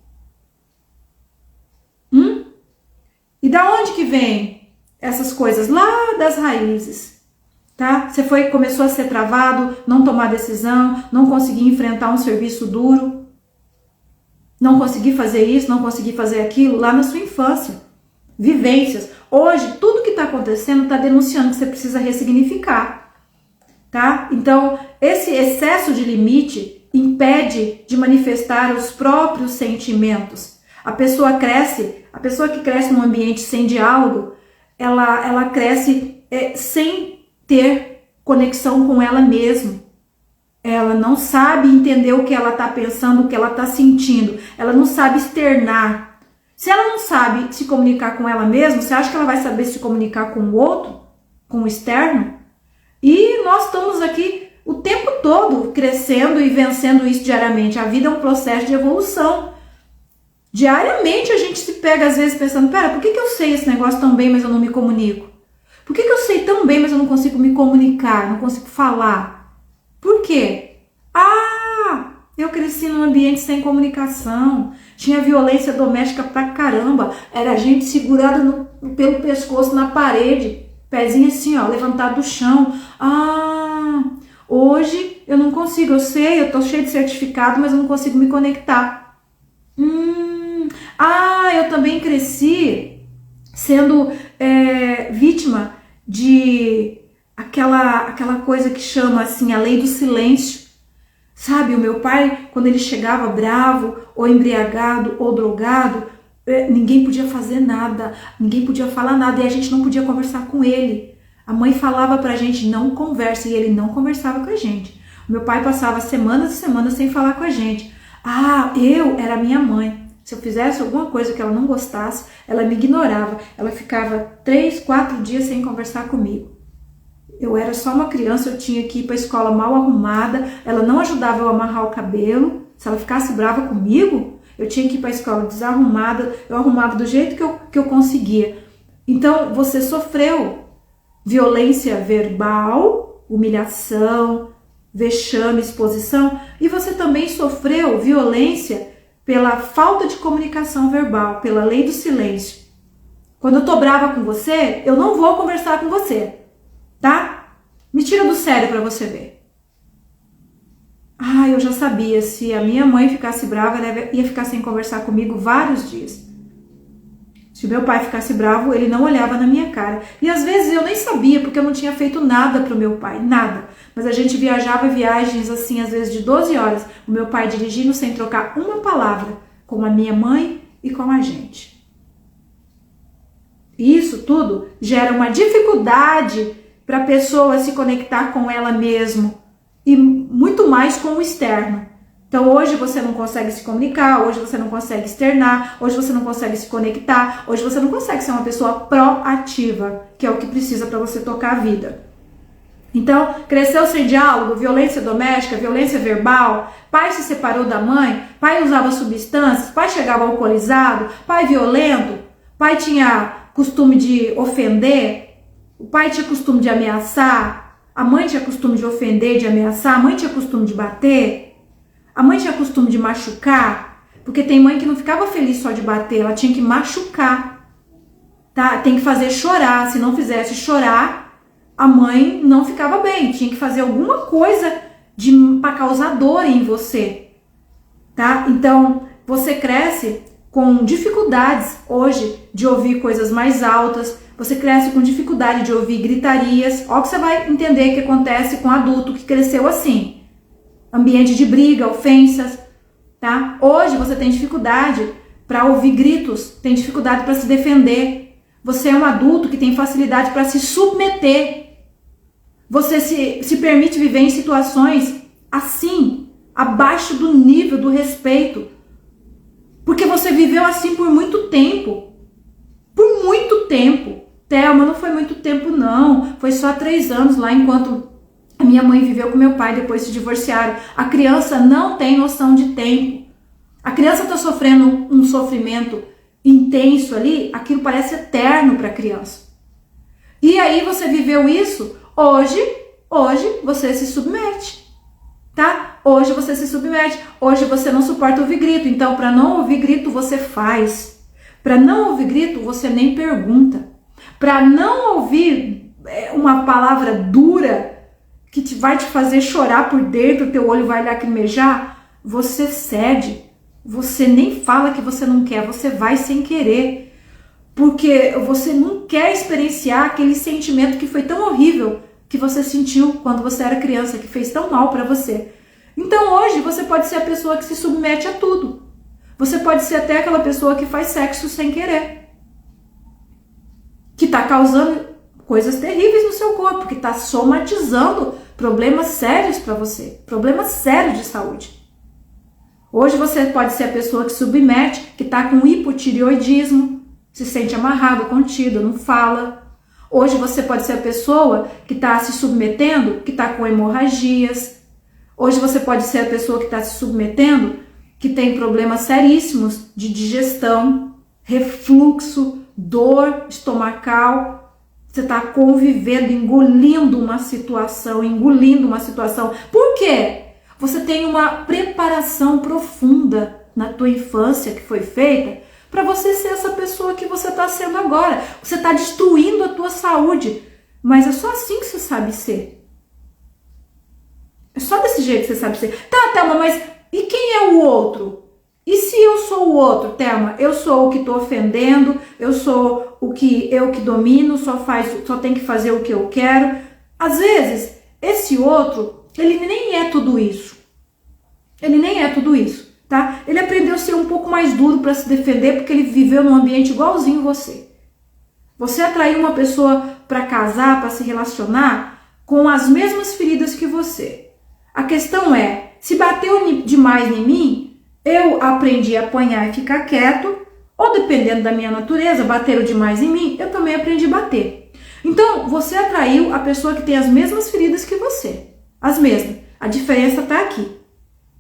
E da onde que vem essas coisas? Lá das raízes, tá? Você começou a ser travado, não tomar decisão, não conseguir enfrentar um serviço duro, não conseguir fazer isso, não conseguir fazer aquilo, lá na sua infância. Vivências. Hoje, tudo que está acontecendo está denunciando que você precisa ressignificar, tá? Então, esse excesso de limite impede de manifestar os próprios sentimentos. A pessoa que cresce num ambiente sem diálogo, ela cresce sem ter conexão com ela mesma. Ela não sabe entender o que ela está pensando, o que ela está sentindo. Ela não sabe externar. Se ela não sabe se comunicar com ela mesma, você acha que ela vai saber se comunicar com o outro, com o externo? E nós estamos aqui o tempo todo crescendo e vencendo isso diariamente. A vida é um processo de evolução. Diariamente a gente se pega às vezes pensando, por que eu sei esse negócio tão bem, mas eu não me comunico? Por que eu sei tão bem, mas eu não consigo me comunicar, não consigo falar? Por quê? Eu cresci num ambiente sem comunicação, tinha violência doméstica pra caramba, era gente segurada pelo pescoço na parede, pezinho assim, ó, levantado do chão. Hoje eu não consigo, eu sei, eu tô cheio de certificado, mas eu não consigo me conectar. Eu também cresci sendo vítima de aquela coisa que chama assim, a lei do silêncio. Sabe, o meu pai, quando ele chegava bravo, ou embriagado, ou drogado, ninguém podia fazer nada, ninguém podia falar nada, e a gente não podia conversar com ele. A mãe falava pra gente, não conversa, e ele não conversava com a gente. O meu pai passava semanas e semanas sem falar com a gente. Eu era minha mãe. Se eu fizesse alguma coisa que ela não gostasse, ela me ignorava. Ela ficava 3, 4 dias sem conversar comigo. Eu era só uma criança, eu tinha que ir para a escola mal arrumada, ela não ajudava eu a amarrar o cabelo. Se ela ficasse brava comigo, eu tinha que ir para a escola desarrumada, eu arrumava do jeito que eu conseguia. Então, você sofreu violência verbal, humilhação, vexame, exposição, e você também sofreu violência pela falta de comunicação verbal, pela lei do silêncio. Quando eu tô brava com você, eu não vou conversar com você, tá? Me tira do sério pra você ver. Eu já sabia, se a minha mãe ficasse brava, ela ia ficar sem conversar comigo vários dias. Se meu pai ficasse bravo, ele não olhava na minha cara. E às vezes eu nem sabia, porque eu não tinha feito nada pro meu pai, nada. Mas a gente viajava viagens assim, às vezes de 12 horas. O meu pai dirigindo sem trocar uma palavra com a minha mãe e com a gente. E isso tudo gera uma dificuldade para a pessoa se conectar com ela mesma e muito mais com o externo. Então hoje você não consegue se comunicar, hoje você não consegue externar, hoje você não consegue se conectar, hoje você não consegue ser uma pessoa proativa, que é o que precisa para você tocar a vida. Então, cresceu sem diálogo, violência doméstica, violência verbal, pai se separou da mãe, pai usava substâncias, pai chegava alcoolizado, pai violento, pai tinha costume de ofender, o pai tinha costume de ameaçar, a mãe tinha costume de ofender, de ameaçar, a mãe tinha costume de bater, a mãe tinha costume de machucar, porque tem mãe que não ficava feliz só de bater, ela tinha que machucar, tá? Tem que fazer chorar, se não fizesse chorar, a mãe não ficava bem, tinha que fazer alguma coisa para causar dor em você, tá? Então, você cresce com dificuldades hoje de ouvir coisas mais altas, você cresce com dificuldade de ouvir gritarias. Ó que você vai entender o que acontece com adulto que cresceu assim. Ambiente de briga, ofensas, tá? Hoje você tem dificuldade para ouvir gritos, tem dificuldade para se defender. Você é um adulto que tem facilidade para se submeter. Você se permite viver em situações assim, abaixo do nível do respeito. Porque você viveu assim por muito tempo. Por muito tempo. Thelma, não foi muito tempo não. Foi só 3 anos lá enquanto a minha mãe viveu com meu pai, depois se divorciaram. A criança não tem noção de tempo. A criança está sofrendo um sofrimento intenso ali, aquilo parece eterno para a criança. E aí você viveu isso, hoje você se submete, tá? Hoje você se submete, hoje você não suporta ouvir grito, então para não ouvir grito você faz. Para não ouvir grito você nem pergunta. Para não ouvir uma palavra dura que vai te fazer chorar por dentro, teu olho vai lacrimejar, você cede, você nem fala que você não quer, você vai sem querer, porque você não quer experienciar aquele sentimento que foi tão horrível que você sentiu quando você era criança, que fez tão mal para você. Então hoje você pode ser a pessoa que se submete a tudo, você pode ser até aquela pessoa que faz sexo sem querer, que está causando coisas terríveis no seu corpo, que está somatizando problemas sérios para você, problemas sérios de saúde. Hoje você pode ser a pessoa que submete, que está com hipotireoidismo, se sente amarrado, contido, não fala. Hoje você pode ser a pessoa que está se submetendo, que está com hemorragias. Hoje você pode ser a pessoa que está se submetendo, que tem problemas seríssimos de digestão, refluxo, dor estomacal. Você está convivendo, engolindo uma situação. Por quê? Você tem uma preparação profunda na tua infância que foi feita para você ser essa pessoa que você está sendo agora. Você está destruindo a tua saúde, mas é só assim que você sabe ser. É só desse jeito que você sabe ser. Tá, Thelma, mas e quem é o outro? E se eu sou o outro, Thelma? Eu sou o que estou ofendendo, eu sou o que eu que domino, só tem que fazer o que eu quero. Às vezes, esse outro, ele nem é tudo isso. Ele nem é tudo isso, tá? Ele aprendeu a ser um pouco mais duro para se defender porque ele viveu num ambiente igualzinho você. Você atraiu uma pessoa para casar, para se relacionar com as mesmas feridas que você. A questão é, se bateu demais em mim, eu aprendi a apanhar e ficar quieto, ou dependendo da minha natureza, bateram demais em mim, eu também aprendi a bater. Então, você atraiu a pessoa que tem as mesmas feridas que você. As mesmas. A diferença está aqui.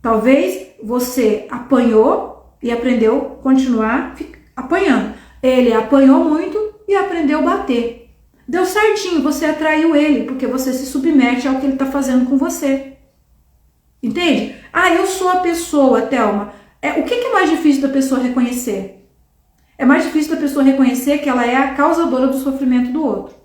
Talvez você apanhou e aprendeu a continuar apanhando. Ele apanhou muito e aprendeu a bater. Deu certinho, você atraiu ele, porque você se submete ao que ele está fazendo com você. Entende? Ah, eu sou a pessoa, Thelma. O que é mais difícil da pessoa reconhecer? É mais difícil da pessoa reconhecer que ela é a causadora do sofrimento do outro.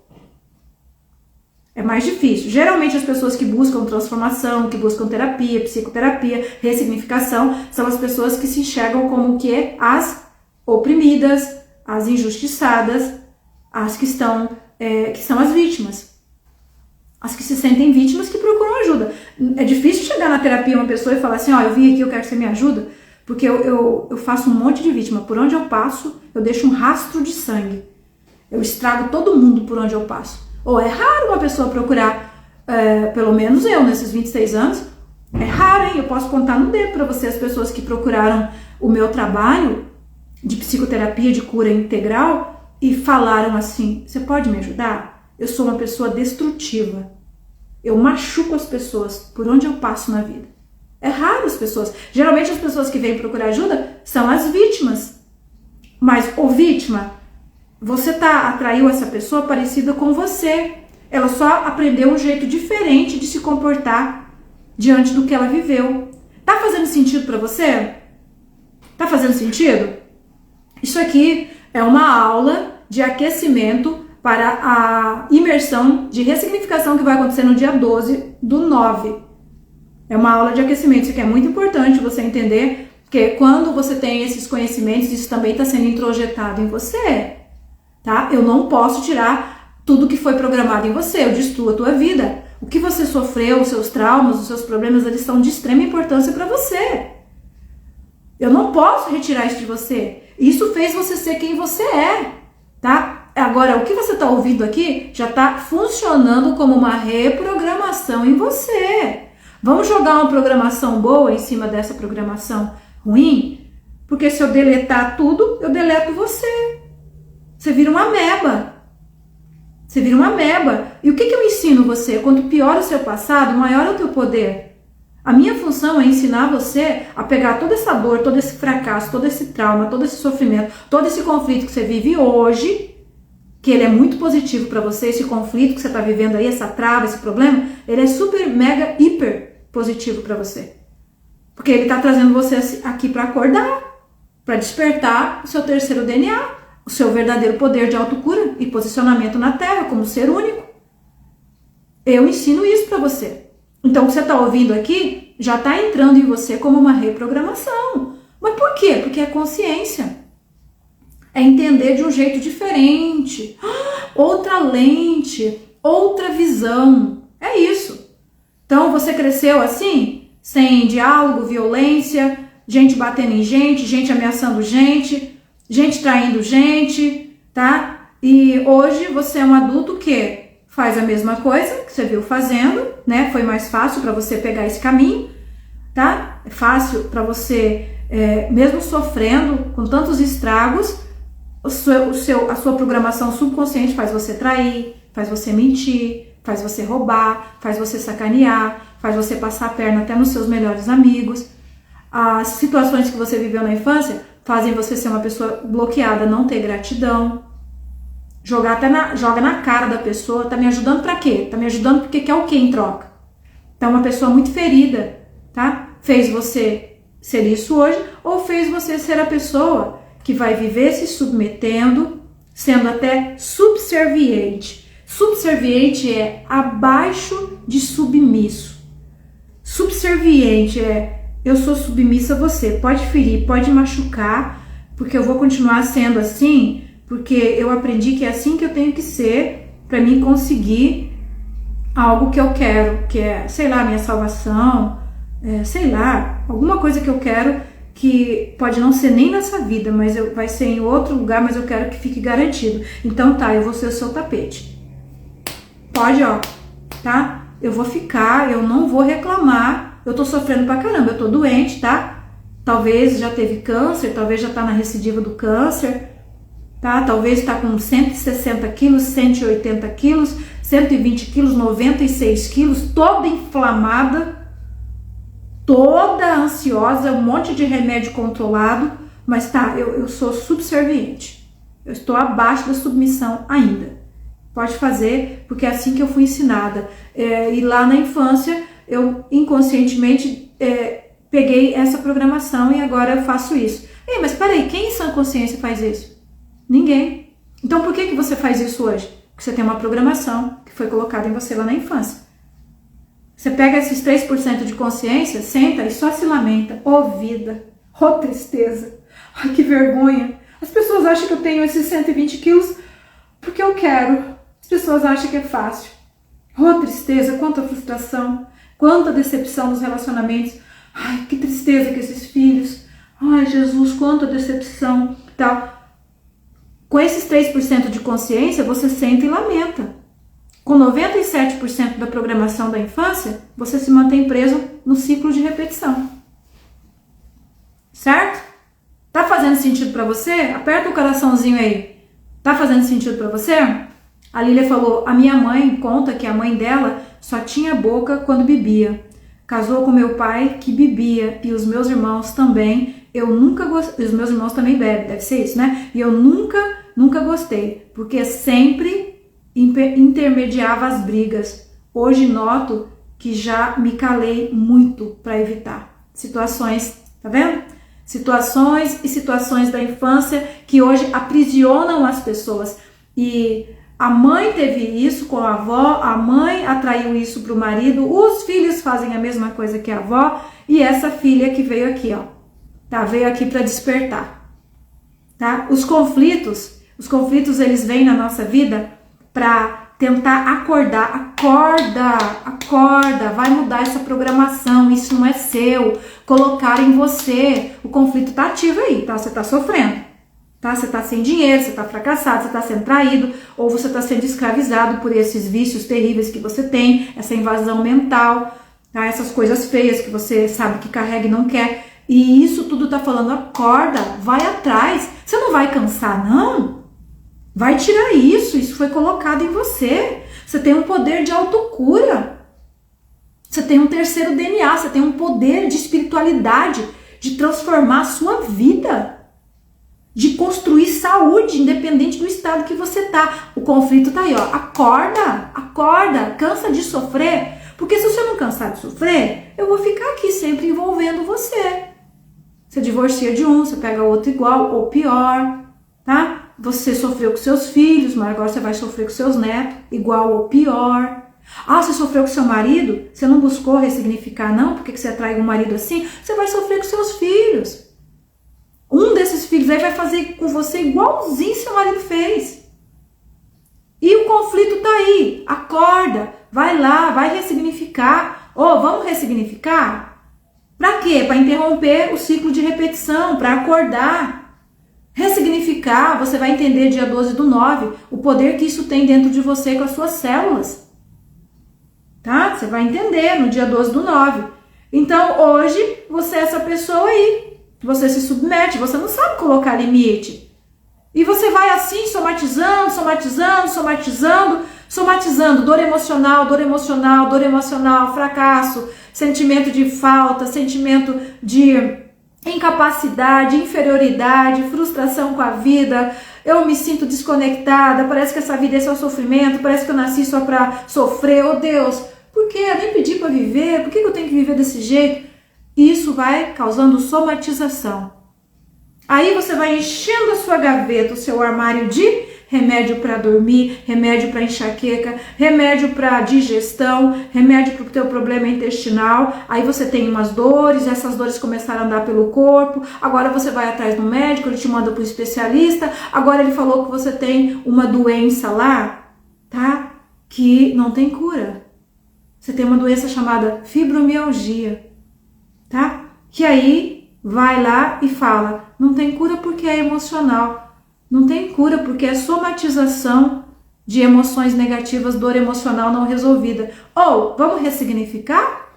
É mais difícil. Geralmente as pessoas que buscam transformação, que buscam terapia, psicoterapia, ressignificação, são as pessoas que se enxergam como o quê? As oprimidas, as injustiçadas, as que são as vítimas. As que se sentem vítimas, que procuram ajuda. É difícil chegar na terapia uma pessoa e falar assim, ó, eu vim aqui, eu quero que você me ajuda, porque eu faço um monte de vítima. Por onde eu passo, eu deixo um rastro de sangue. Eu estrago todo mundo por onde eu passo. Ou é raro uma pessoa procurar, pelo menos eu, nesses 26 anos, é raro, hein? Eu posso contar no dedo para você as pessoas que procuraram o meu trabalho de psicoterapia, de cura integral, e falaram assim, você pode me ajudar? Eu sou uma pessoa destrutiva. Eu machuco as pessoas por onde eu passo na vida. É raro as pessoas. Geralmente as pessoas que vêm procurar ajuda são as vítimas. Mas, ô vítima, você atraiu essa pessoa parecida com você. Ela só aprendeu um jeito diferente de se comportar diante do que ela viveu. Tá fazendo sentido para você? Tá fazendo sentido? Isso aqui é uma aula de aquecimento para a imersão de ressignificação que vai acontecer no dia 12/9. É uma aula de aquecimento. Isso aqui é muito importante você entender, porque quando você tem esses conhecimentos, isso também está sendo introjetado em você. Tá? Eu não posso tirar tudo que foi programado em você, eu destruo a tua vida. O que você sofreu, os seus traumas, os seus problemas, eles são de extrema importância para você. Eu não posso retirar isso de você. Isso fez você ser quem você é, tá? Agora, o que você está ouvindo aqui já está funcionando como uma reprogramação em você. Vamos jogar uma programação boa em cima dessa programação ruim? Porque se eu deletar tudo, eu deleto você. Você vira uma ameba. Você vira uma ameba. E o que eu ensino você? Quanto pior o seu passado, maior é o teu poder. A minha função é ensinar você a pegar toda essa dor, todo esse fracasso, todo esse trauma, todo esse sofrimento, todo esse conflito que você vive hoje, que ele é muito positivo para você, esse conflito que você está vivendo aí, essa trava, esse problema, ele é super, mega, hiper positivo para você. Porque ele está trazendo você aqui para acordar, para despertar o seu terceiro DNA, o seu verdadeiro poder de autocura e posicionamento na Terra como ser único. Eu ensino isso para você. Então, o que você está ouvindo aqui já está entrando em você como uma reprogramação. Mas por quê? Porque é consciência. É entender de um jeito diferente. Outra lente, outra visão. É isso. Então, você cresceu assim, sem diálogo, violência, gente batendo em gente, gente ameaçando gente traindo gente, tá? E hoje você é um adulto que faz a mesma coisa que você viu fazendo, né? Foi mais fácil para você pegar esse caminho, tá? É fácil para você, mesmo sofrendo com tantos estragos, a sua programação subconsciente faz você trair, faz você mentir, faz você roubar, faz você sacanear, faz você passar a perna até nos seus melhores amigos. As situações que você viveu na infância fazem você ser uma pessoa bloqueada, não ter gratidão. Joga na cara da pessoa. Tá me ajudando pra quê? Tá me ajudando porque quer o quê em troca? Tá uma pessoa muito ferida, tá? Fez você ser isso hoje, ou fez você ser a pessoa que vai viver se submetendo, sendo até subserviente. Subserviente é abaixo de submisso. Subserviente é eu sou submissa a você, pode ferir, pode machucar, porque eu vou continuar sendo assim, porque eu aprendi que é assim que eu tenho que ser para mim conseguir algo que eu quero, que é, sei lá, minha salvação, sei lá, alguma coisa que eu quero que pode não ser nem nessa vida, mas vai ser em outro lugar, mas eu quero que fique garantido. Então tá, eu vou ser o seu tapete. Pode, ó, tá? Eu vou ficar, eu não vou reclamar. Eu tô sofrendo pra caramba, eu tô doente, tá? Talvez já teve câncer, talvez já tá na recidiva do câncer, tá? Talvez tá com 160 quilos, 180 quilos, 120 quilos, 96 quilos, toda inflamada, toda ansiosa, um monte de remédio controlado, mas tá, eu sou subserviente. Eu estou abaixo da submissão ainda. Pode fazer, porque é assim que eu fui ensinada. E lá na infância, eu inconscientemente peguei essa programação e agora eu faço isso. Ei, mas peraí, quem em sã consciência faz isso? Ninguém. Então por que você faz isso hoje? Porque você tem uma programação que foi colocada em você lá na infância. Você pega esses 3% de consciência, senta e só se lamenta. Oh vida, oh tristeza, ai que vergonha. As pessoas acham que eu tenho esses 120 quilos porque eu quero. As pessoas acham que é fácil. Oh tristeza, quanta frustração, quanta decepção nos relacionamentos. Ai que tristeza que esses filhos. Ai Jesus, quanta decepção. Tal. Com esses 3% de consciência, você senta e lamenta. Com 97% da programação da infância, você se mantém preso no ciclo de repetição. Certo? Tá fazendo sentido para você? Aperta o coraçãozinho aí. Tá fazendo sentido para você? A Lília falou, a minha mãe conta que a mãe dela só tinha boca quando bebia. Casou com meu pai que bebia e os meus irmãos também. Eu nunca gostei. Os meus irmãos também bebem, deve ser isso, né? E eu nunca gostei, porque sempre intermediava as brigas. Hoje noto que já me calei muito para evitar situações, tá vendo? Situações e situações da infância que hoje aprisionam as pessoas. E a mãe teve isso com a avó, a mãe atraiu isso para o marido, os filhos fazem a mesma coisa que a avó, e essa filha que veio aqui, ó, tá? Veio aqui para despertar, tá? Os conflitos eles vêm na nossa vida para tentar acordar. Acorda, vai mudar essa programação, isso não é seu, colocar em você. O conflito tá ativo aí, tá? Você tá sofrendo. Tá? Você está sem dinheiro, você está fracassado, você está sendo traído, ou você está sendo escravizado por esses vícios terríveis que você tem, essa invasão mental, tá? Essas coisas feias que você sabe que carrega e não quer. E isso tudo está falando, acorda, vai atrás. Você não vai cansar, não. Vai tirar isso, isso foi colocado em você. Você tem um poder de autocura. Você tem um terceiro DNA, você tem um poder de espiritualidade, de transformar a sua vida. De construir saúde, independente do estado que você tá. O conflito tá aí, ó. Acorda, cansa de sofrer. Porque se você não cansar de sofrer, eu vou ficar aqui sempre envolvendo você. Você divorcia de um, você pega outro igual ou pior, tá? Você sofreu com seus filhos, mas agora você vai sofrer com seus netos, igual ou pior. Ah, você sofreu com seu marido? Você não buscou ressignificar, não? Por que você atrai um marido assim? Você vai sofrer com seus filhos. Um desses filhos aí vai fazer com você igualzinho seu marido fez. E o conflito tá aí. Acorda, vai lá, vai ressignificar. Vamos ressignificar? Pra quê? Para interromper o ciclo de repetição, para acordar. Ressignificar, você vai entender dia 12/9, o poder que isso tem dentro de você com as suas células. Tá? Você vai entender no dia 12/9. Então, hoje, você é essa pessoa aí. Você se submete, você não sabe colocar limite. E você vai assim, somatizando, dor emocional, fracasso, sentimento de falta, sentimento de incapacidade, inferioridade, frustração com a vida. Eu me sinto desconectada, parece que essa vida é só sofrimento, parece que eu nasci só para sofrer. Oh Deus, por que? Eu nem pedi para viver, por que eu tenho que viver desse jeito? Isso vai causando somatização. Aí você vai enchendo a sua gaveta, o seu armário de remédio para dormir, remédio para enxaqueca, remédio para digestão, remédio para o teu problema intestinal. Aí você tem umas dores, essas dores começaram a andar pelo corpo. Agora você vai atrás do médico, ele te manda para o especialista. Agora ele falou que você tem uma doença lá, tá? Que não tem cura. Você tem uma doença chamada fibromialgia. Tá? Que aí vai lá e fala, não tem cura porque é emocional, não tem cura porque é somatização de emoções negativas, dor emocional não resolvida. Vamos ressignificar?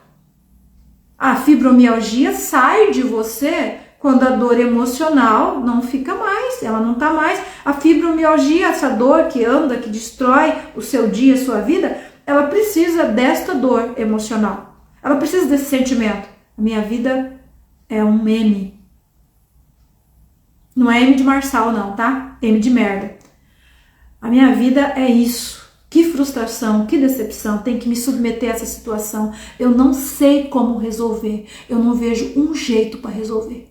A fibromialgia sai de você quando a dor emocional não fica mais, ela não tá mais. A fibromialgia, essa dor que anda, que destrói o seu dia, a sua vida, ela precisa desta dor emocional, ela precisa desse sentimento. A minha vida é um M. Não é M de Marçal não, tá? M de merda. A minha vida é isso. Que frustração, que decepção, tenho que me submeter a essa situação. Eu não sei como resolver, eu não vejo um jeito para resolver.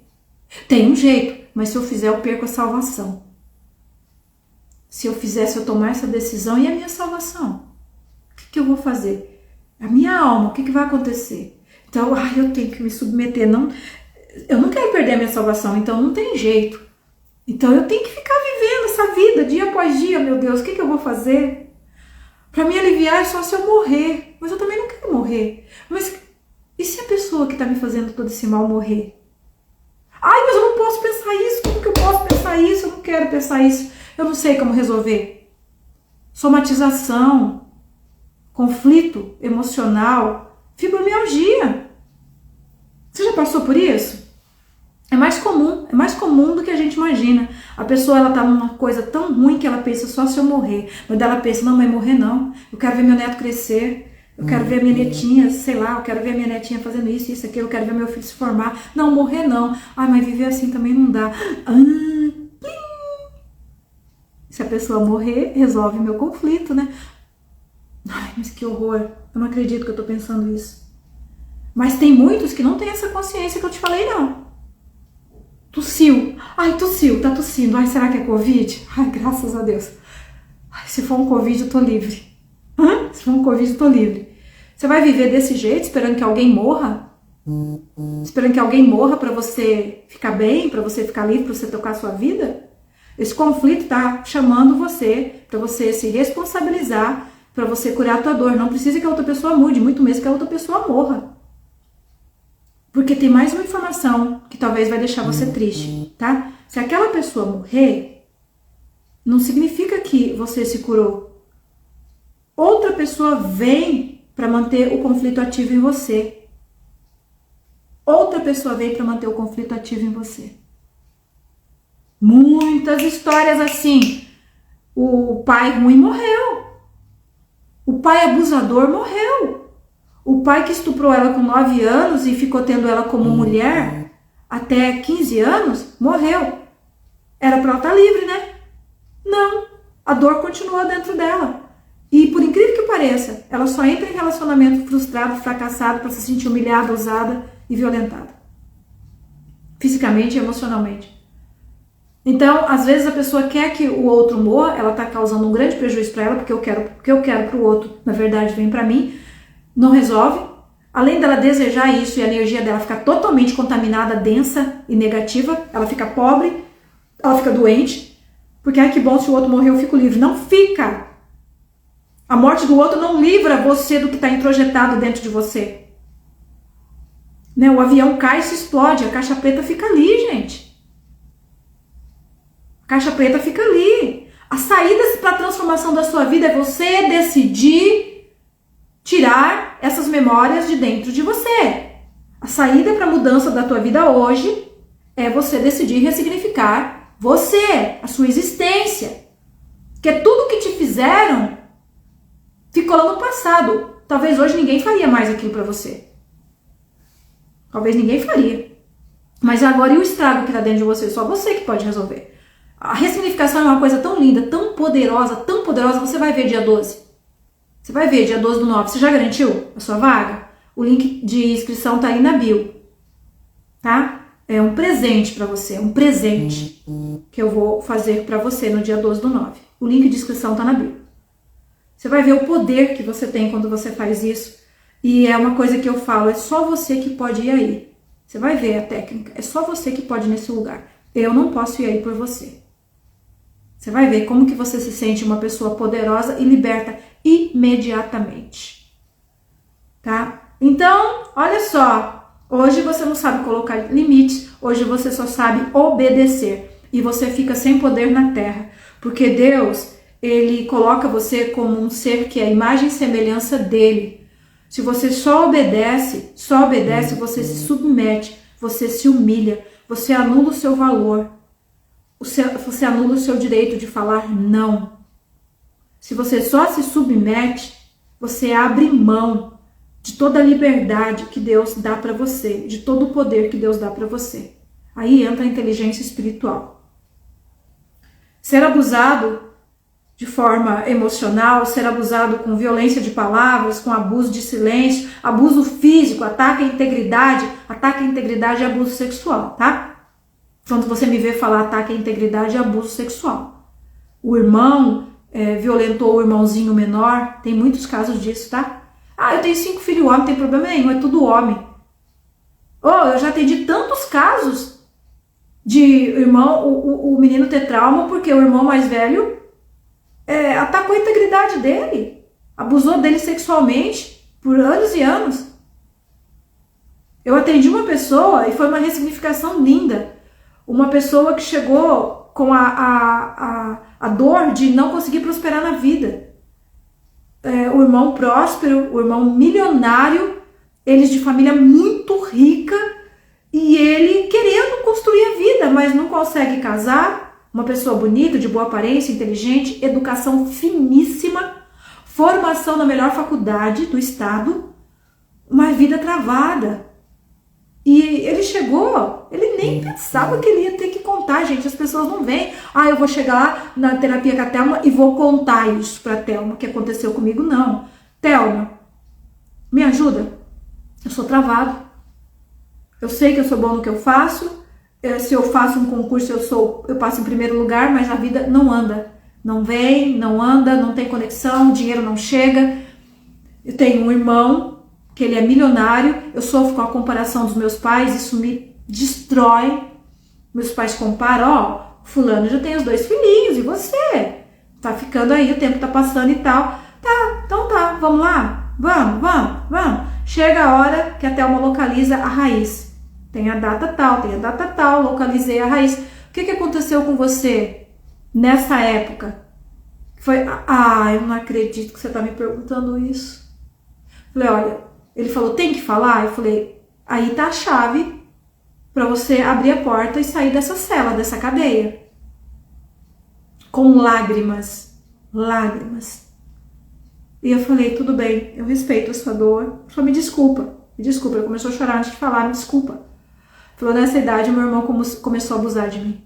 Tem um jeito, mas se eu fizer eu perco a salvação. Se eu tomar essa decisão, e a minha salvação? O que eu vou fazer? A minha alma, o que vai acontecer? Então, eu tenho que me submeter. Não, eu não quero perder a minha salvação, então não tem jeito. Então eu tenho que ficar vivendo essa vida dia após dia, meu Deus, o que eu vou fazer? Para me aliviar é só se eu morrer. Mas eu também não quero morrer. Mas e se a pessoa que está me fazendo todo esse mal morrer? Mas eu não posso pensar isso. Como que eu posso pensar isso? Eu não quero pensar isso. Eu não sei como resolver. Somatização, conflito emocional, fibromialgia. Você já passou por isso? É mais comum do que a gente imagina. A pessoa, ela tá numa coisa tão ruim que ela pensa só se eu morrer. Mas ela pensa, não, mas morrer não. Eu quero ver meu neto crescer. Eu quero ver a minha netinha, sei lá, eu quero ver a minha netinha fazendo isso, aquilo. Eu quero ver meu filho se formar. Não, morrer não. Mas viver assim também não dá. Se a pessoa morrer, resolve meu conflito, né? Mas que horror. Eu não acredito que eu tô pensando isso. Mas tem muitos que não têm essa consciência que eu te falei, não. Tossiu. Tossiu, tá tossindo. Será que é Covid? Graças a Deus. Se for um Covid, eu tô livre. Se for um Covid, eu tô livre. Você vai viver desse jeito, esperando que alguém morra? Esperando que alguém morra pra você ficar bem, pra você ficar livre, pra você tocar a sua vida? Esse conflito tá chamando você pra você se responsabilizar, pra você curar a tua dor. Não precisa que a outra pessoa mude, muito menos que a outra pessoa morra. Porque tem mais uma informação que talvez vai deixar você triste, tá? Se aquela pessoa morrer, não significa que você se curou. Outra pessoa vem para manter o conflito ativo em você. Outra pessoa vem para manter o conflito ativo em você. Muitas histórias assim. O pai ruim morreu. O pai abusador morreu. O pai que estuprou ela com 9 anos e ficou tendo ela como mulher até 15 anos, morreu. Era pra ela estar livre, né? Não. A dor continua dentro dela. E por incrível que pareça, ela só entra em relacionamento frustrado, fracassado, para se sentir humilhada, usada e violentada. Fisicamente e emocionalmente. Então, às vezes a pessoa quer que o outro morra, ela tá causando um grande prejuízo para ela, porque eu quero pro outro, na verdade, vem para mim. Não resolve. Além dela desejar isso e a energia dela ficar totalmente contaminada, densa e negativa, ela fica pobre, ela fica doente, porque que bom, se o outro morrer eu fico livre. Não fica! A morte do outro não livra você do que está introjetado dentro de você. Né? O avião cai e se explode, a caixa preta fica ali, gente. A caixa preta fica ali. A saída para a transformação da sua vida é você decidir tirar essas memórias de dentro de você. A saída para a mudança da tua vida hoje é você decidir ressignificar você, a sua existência. Porque tudo que te fizeram ficou lá no passado. Talvez hoje ninguém faria mais aquilo para você. Talvez ninguém faria. Mas agora e o estrago que está dentro de você? Só você que pode resolver. A ressignificação é uma coisa tão linda, tão poderosa, você vai ver dia 12. Você vai ver dia 12 do 9. Você já garantiu a sua vaga? O link de inscrição tá aí na bio. Tá? É um presente para você. Um presente que eu vou fazer para você no dia 12 do 9. O link de inscrição tá na bio. Você vai ver o poder que você tem quando você faz isso. E é uma coisa que eu falo, é só você que pode ir aí. Você vai ver a técnica. É só você que pode ir nesse lugar. Eu não posso ir aí por você. Você vai ver como que você se sente uma pessoa poderosa e liberta imediatamente. Tá? Então, olha só. Hoje você não sabe colocar limites. Hoje você só sabe obedecer. E você fica sem poder na terra. Porque Deus, Ele coloca você como um ser que é a imagem e semelhança dEle. Se você só obedece, você se submete, você se humilha, você anula o seu valor. Você anula o seu direito de falar não. Se você só se submete, você abre mão de toda a liberdade que Deus dá para você, de todo o poder que Deus dá para você. Aí entra a inteligência espiritual. Ser abusado de forma emocional, ser abusado com violência de palavras, com abuso de silêncio, abuso físico, ataque à integridade e abuso sexual, tá? Quando você me vê falar ataque à integridade e abuso sexual. O irmão violentou o irmãozinho menor, tem muitos casos disso, tá? Ah, eu tenho 5 filhos homens, não tem problema nenhum, é tudo homem. Eu já atendi tantos casos de irmão, o menino ter trauma porque o irmão mais velho atacou a integridade dele, abusou dele sexualmente por anos e anos. Eu atendi uma pessoa e foi uma ressignificação linda. Uma pessoa que chegou com a dor de não conseguir prosperar na vida. O irmão próspero, o irmão milionário, eles de família muito rica e ele querendo construir a vida, mas não consegue casar. Uma pessoa bonita, de boa aparência, inteligente, educação finíssima, formação na melhor faculdade do estado, uma vida travada. E ele chegou, ele nem pensava que ele ia ter que contar, gente. As pessoas não veem. Eu vou chegar lá na terapia com a Thelma e vou contar isso pra Thelma, que aconteceu comigo. Não. Thelma, me ajuda. Eu sou travado. Eu sei que eu sou bom no que eu faço. Se eu faço um concurso, eu passo em primeiro lugar, mas a vida não anda. Não vem, não anda, não tem conexão, o dinheiro não chega. Eu tenho um irmão, que ele é milionário, eu sofro com a comparação dos meus pais, isso me destrói. Meus pais comparam, fulano já tem os 2 filhinhos, e você? Tá ficando aí, o tempo tá passando e tal. Tá, então tá, vamos lá? Vamos. Chega a hora que a Thelma localiza a raiz. Tem a data tal, localizei a raiz. O que aconteceu com você nessa época? Foi, eu não acredito que você tá me perguntando isso. Falei, olha, ele falou, tem que falar? Eu falei, aí tá a chave para você abrir a porta e sair dessa cela, dessa cadeia. Com lágrimas. E eu falei, tudo bem, eu respeito a sua dor, só me desculpa. Ele começou a chorar antes de falar, me desculpa. Falou, nessa idade, meu irmão começou a abusar de mim.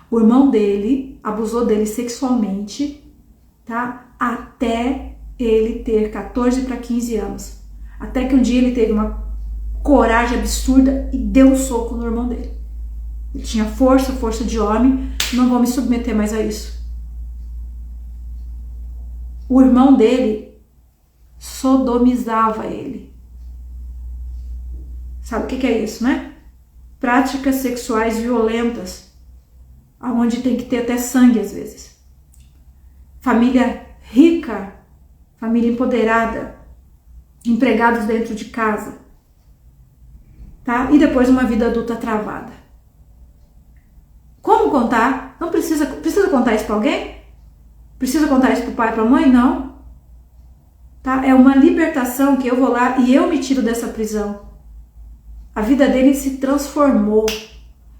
O irmão dele abusou dele sexualmente, tá? Até ele ter 14 para 15 anos. Até que um dia ele teve uma coragem absurda e deu um soco no irmão dele. Ele tinha força de homem, não vou me submeter mais a isso. O irmão dele sodomizava ele. Sabe o que é isso, né? Práticas sexuais violentas, onde tem que ter até sangue às vezes. Família rica, família empoderada, empregados dentro de casa, tá? E depois uma vida adulta travada. Como contar? Não precisa contar isso para alguém? Precisa contar isso para o pai, para a mãe? Não. Tá? É uma libertação que eu vou lá e eu me tiro dessa prisão. A vida dele se transformou,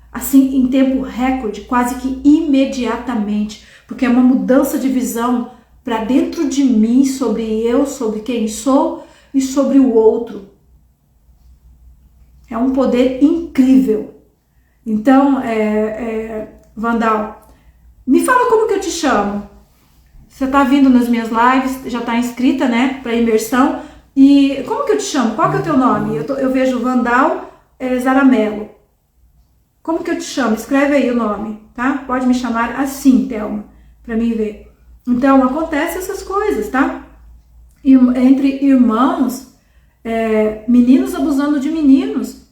assim, em tempo recorde, quase que imediatamente, porque é uma mudança de visão para dentro de mim, sobre eu, sobre quem sou e sobre o outro. É um poder incrível. Então, Vandal, me fala como que eu te chamo. Você tá vindo nas minhas lives, já tá inscrita, né, para imersão. E como que eu te chamo? Qual que é o teu nome? Eu vejo Vandal Zaramelo. Como que eu te chamo? Escreve aí o nome, tá? Pode me chamar assim, Thelma, para mim ver. Então, acontece essas coisas, tá? Entre irmãos, meninos abusando de meninos,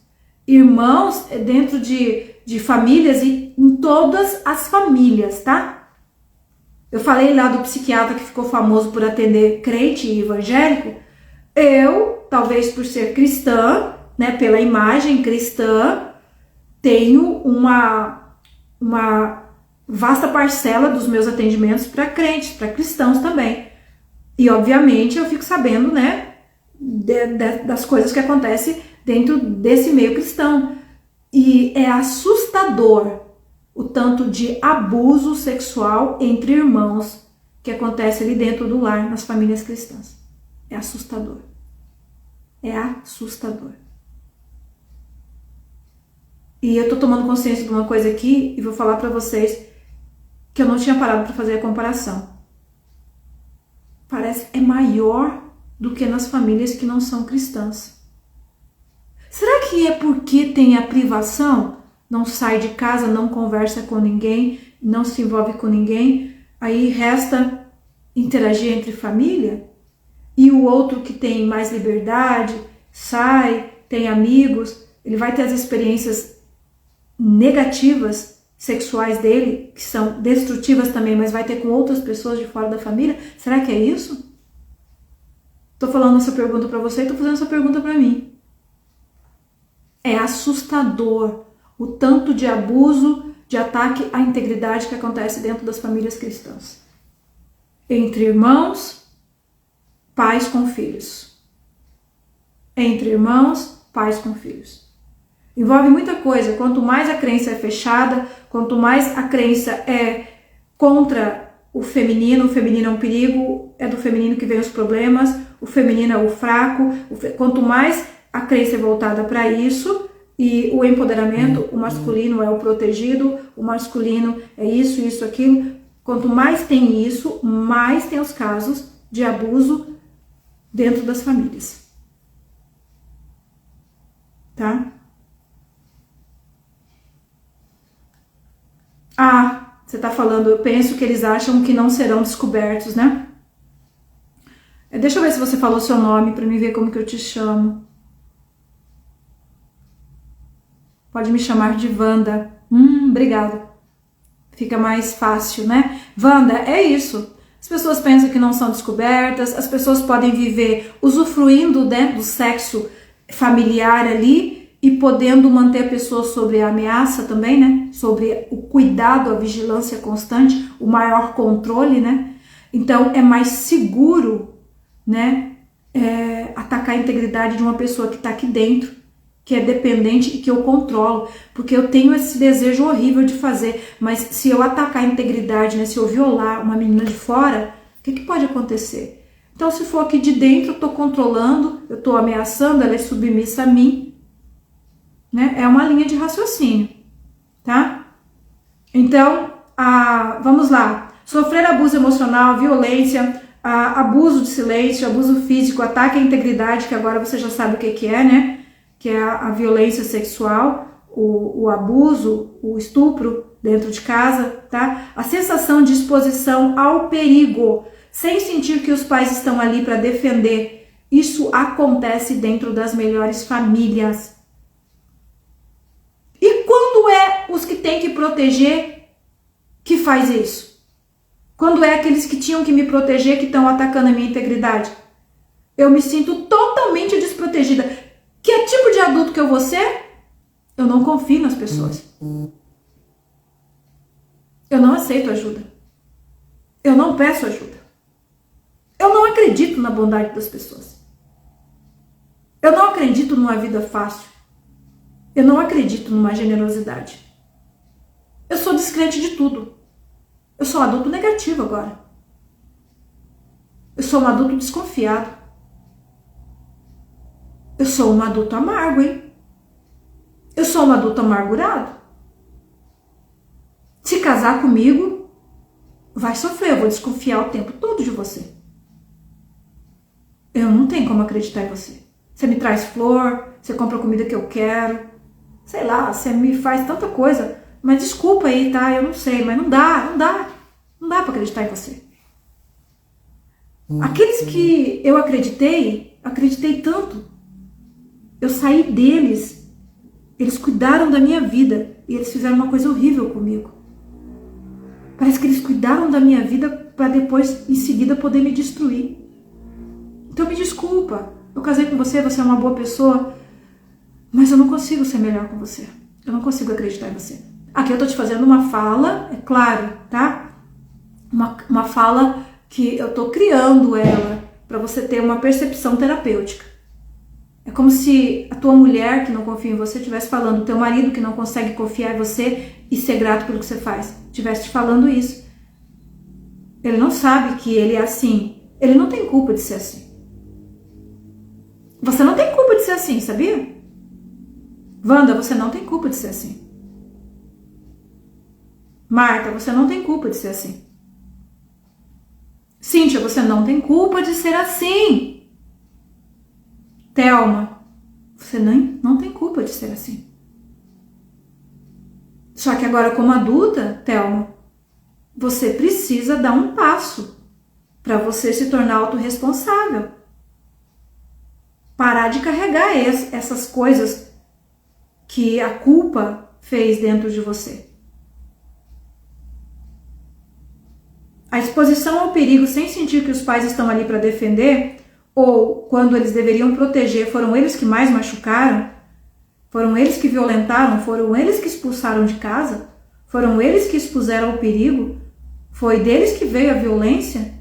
irmãos dentro de famílias e em todas as famílias, tá? Eu falei lá do psiquiatra que ficou famoso por atender crente e evangélico. Eu, talvez por ser cristã, né, pela imagem cristã, tenho uma vasta parcela dos meus atendimentos para crentes, para cristãos também. E, obviamente, eu fico sabendo, né, das coisas que acontecem dentro desse meio cristão. E é assustador o tanto de abuso sexual entre irmãos que acontece ali dentro do lar, nas famílias cristãs. É assustador. É assustador. E eu tô tomando consciência de uma coisa aqui e vou falar para vocês que eu não tinha parado para fazer a comparação. Parece é maior do que nas famílias que não são cristãs. Será que é porque tem a privação? Não sai de casa, não conversa com ninguém, não se envolve com ninguém, aí resta interagir entre família? E o outro que tem mais liberdade, sai, tem amigos, ele vai ter as experiências negativas sexuais dele, que são destrutivas também, mas vai ter com outras pessoas de fora da família? Será que é isso? Tô falando essa pergunta para você e tô fazendo essa pergunta para mim. É assustador o tanto de abuso, de ataque à integridade que acontece dentro das famílias cristãs. Entre irmãos, pais com filhos. Entre irmãos, pais com filhos. Envolve muita coisa. Quanto mais a crença é fechada, quanto mais a crença é contra o feminino é um perigo, é do feminino que vem os problemas, o feminino é o fraco. Quanto mais a crença é voltada para isso, e o empoderamento, o masculino é o protegido, o masculino é isso, isso, aquilo. Quanto mais tem isso, mais tem os casos de abuso dentro das famílias. Tá? Ah, você tá falando, eu penso que eles acham que não serão descobertos, né? Deixa eu ver se você falou seu nome para me ver como que eu te chamo. Pode me chamar de Wanda. Obrigada. Fica mais fácil, né? Wanda, é isso. As pessoas pensam que não são descobertas, as pessoas podem viver usufruindo, né, do sexo familiar ali e podendo manter a pessoa sobre a ameaça também, né? Sobre o cuidado, a vigilância constante, o maior controle, né? Então é mais seguro, né? Atacar a integridade de uma pessoa que está aqui dentro, que é dependente e que eu controlo, porque eu tenho esse desejo horrível de fazer, mas se eu atacar a integridade, né, se eu violar uma menina de fora, o que pode acontecer? Então, se for aqui de dentro, eu estou controlando, eu estou ameaçando, ela é submissa a mim, né? É uma linha de raciocínio, tá? Então, vamos lá. Sofrer abuso emocional, violência, abuso de silêncio, abuso físico, ataque à integridade, que agora você já sabe o que é, né? Que é a violência sexual, o abuso, o estupro dentro de casa, tá? A sensação de exposição ao perigo, sem sentir que os pais estão ali para defender. Isso acontece dentro das melhores famílias. E quando é os que têm que proteger que faz isso? Quando é aqueles que tinham que me proteger que estão atacando a minha integridade? Eu me sinto totalmente desprotegida. Que tipo de adulto que eu vou ser? Eu não confio nas pessoas. Eu não aceito ajuda. Eu não peço ajuda. Eu não acredito na bondade das pessoas. Eu não acredito numa vida fácil. Eu não acredito numa generosidade. Eu sou descrente de tudo. Eu sou um adulto negativo agora. Eu sou um adulto desconfiado. Eu sou um adulto amargo, hein? Eu sou um adulto amargurado. Se casar comigo, vai sofrer, eu vou desconfiar o tempo todo de você. Eu não tenho como acreditar em você. Você me traz flor, você compra a comida que eu quero, sei lá, você me faz tanta coisa, mas desculpa aí, tá? Eu não sei, mas não dá pra acreditar em você. Aqueles que eu acreditei tanto. Eu saí deles, eles cuidaram da minha vida e eles fizeram uma coisa horrível comigo. Parece que eles cuidaram da minha vida para depois, em seguida, poder me destruir. Então me desculpa, eu casei com você, você é uma boa pessoa, mas eu não consigo ser melhor com você. Eu não consigo acreditar em você. Aqui eu tô te fazendo uma fala, é claro, tá? Uma fala que eu tô criando ela para você ter uma percepção terapêutica. É como se a tua mulher que não confia em você estivesse falando, o teu marido que não consegue confiar em você e ser grato pelo que você faz, estivesse te falando isso. Ele não sabe que ele é assim. Ele não tem culpa de ser assim. Você não tem culpa de ser assim, sabia? Wanda, você não tem culpa de ser assim. Marta, você não tem culpa de ser assim. Cíntia, você não tem culpa de ser assim. Thelma, você não tem culpa de ser assim. Só que agora, como adulta, Thelma, você precisa dar um passo para você se tornar autorresponsável. Parar de carregar essas coisas que a culpa fez dentro de você. A exposição ao perigo sem sentir que os pais estão ali para defender, ou quando eles deveriam proteger, foram eles que mais machucaram, foram eles que violentaram, foram eles que expulsaram de casa, foram eles que expuseram ao perigo, foi deles que veio a violência.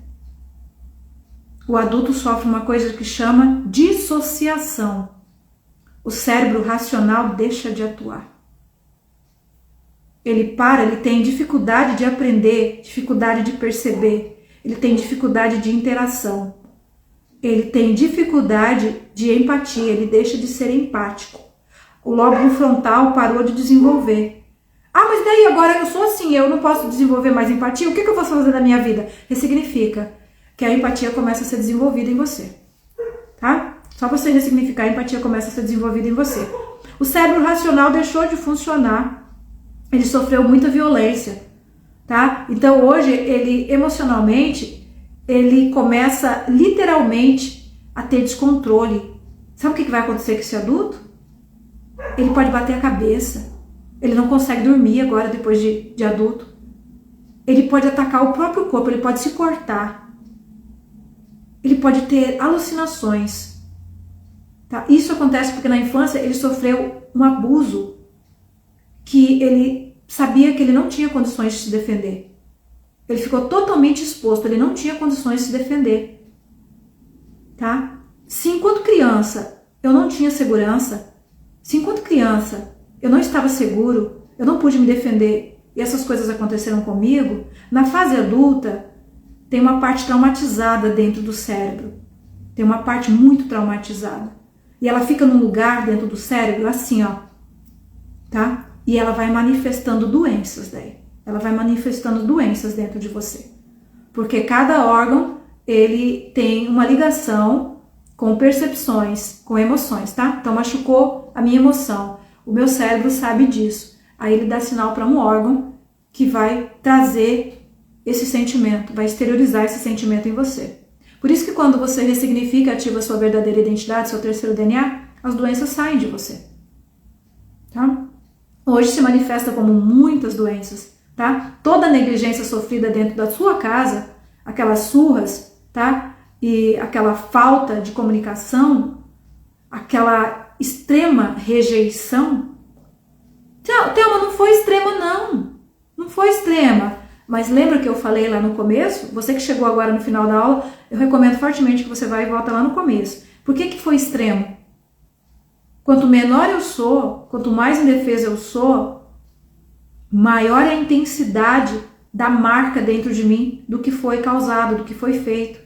O adulto sofre uma coisa que chama dissociação. O cérebro racional deixa de atuar. Ele tem dificuldade de aprender, dificuldade de perceber, ele tem dificuldade de interação, ele tem dificuldade de empatia, ele deixa de ser empático. O lóbulo frontal parou de desenvolver. Ah, mas daí agora eu sou assim, eu não posso desenvolver mais empatia, o que eu posso fazer da minha vida? Ressignifica que a empatia começa a ser desenvolvida em você, tá? Só você ressignificar, a empatia começa a ser desenvolvida em você. O cérebro racional deixou de funcionar. Ele sofreu muita violência, tá? Então hoje ele emocionalmente, ele começa literalmente a ter descontrole. Sabe o que vai acontecer com esse adulto? Ele pode bater a cabeça, ele não consegue dormir agora depois de adulto. Ele pode atacar o próprio corpo, ele pode se cortar. Ele pode ter alucinações, tá? Isso acontece porque na infância ele sofreu um abuso que ele sabia que ele não tinha condições de se defender. Ele ficou totalmente exposto, ele não tinha condições de se defender. Tá? Se enquanto criança eu não tinha segurança, se enquanto criança eu não estava seguro, eu não pude me defender e essas coisas aconteceram comigo, na fase adulta tem uma parte traumatizada dentro do cérebro. Tem uma parte muito traumatizada. E ela fica num lugar dentro do cérebro assim, ó. Tá? E ela vai manifestando doenças daí. Ela vai manifestando doenças dentro de você. Porque cada órgão, ele tem uma ligação com percepções, com emoções, tá? Então machucou a minha emoção. O meu cérebro sabe disso. Aí ele dá sinal para um órgão que vai trazer esse sentimento, vai exteriorizar esse sentimento em você. Por isso que quando você ressignifica, ativa a sua verdadeira identidade, seu terceiro DNA, as doenças saem de você. Tá? Hoje se manifesta como muitas doenças, tá? Toda negligência sofrida dentro da sua casa, aquelas surras, tá? E aquela falta de comunicação, aquela extrema rejeição. Thelma, não foi extrema não. Não foi extrema. Mas lembra que eu falei lá no começo? Você que chegou agora no final da aula, eu recomendo fortemente que você vá e volta lá no começo. Por que foi extremo? Quanto menor eu sou, quanto mais indefesa eu sou, maior é a intensidade da marca dentro de mim do que foi causado, do que foi feito,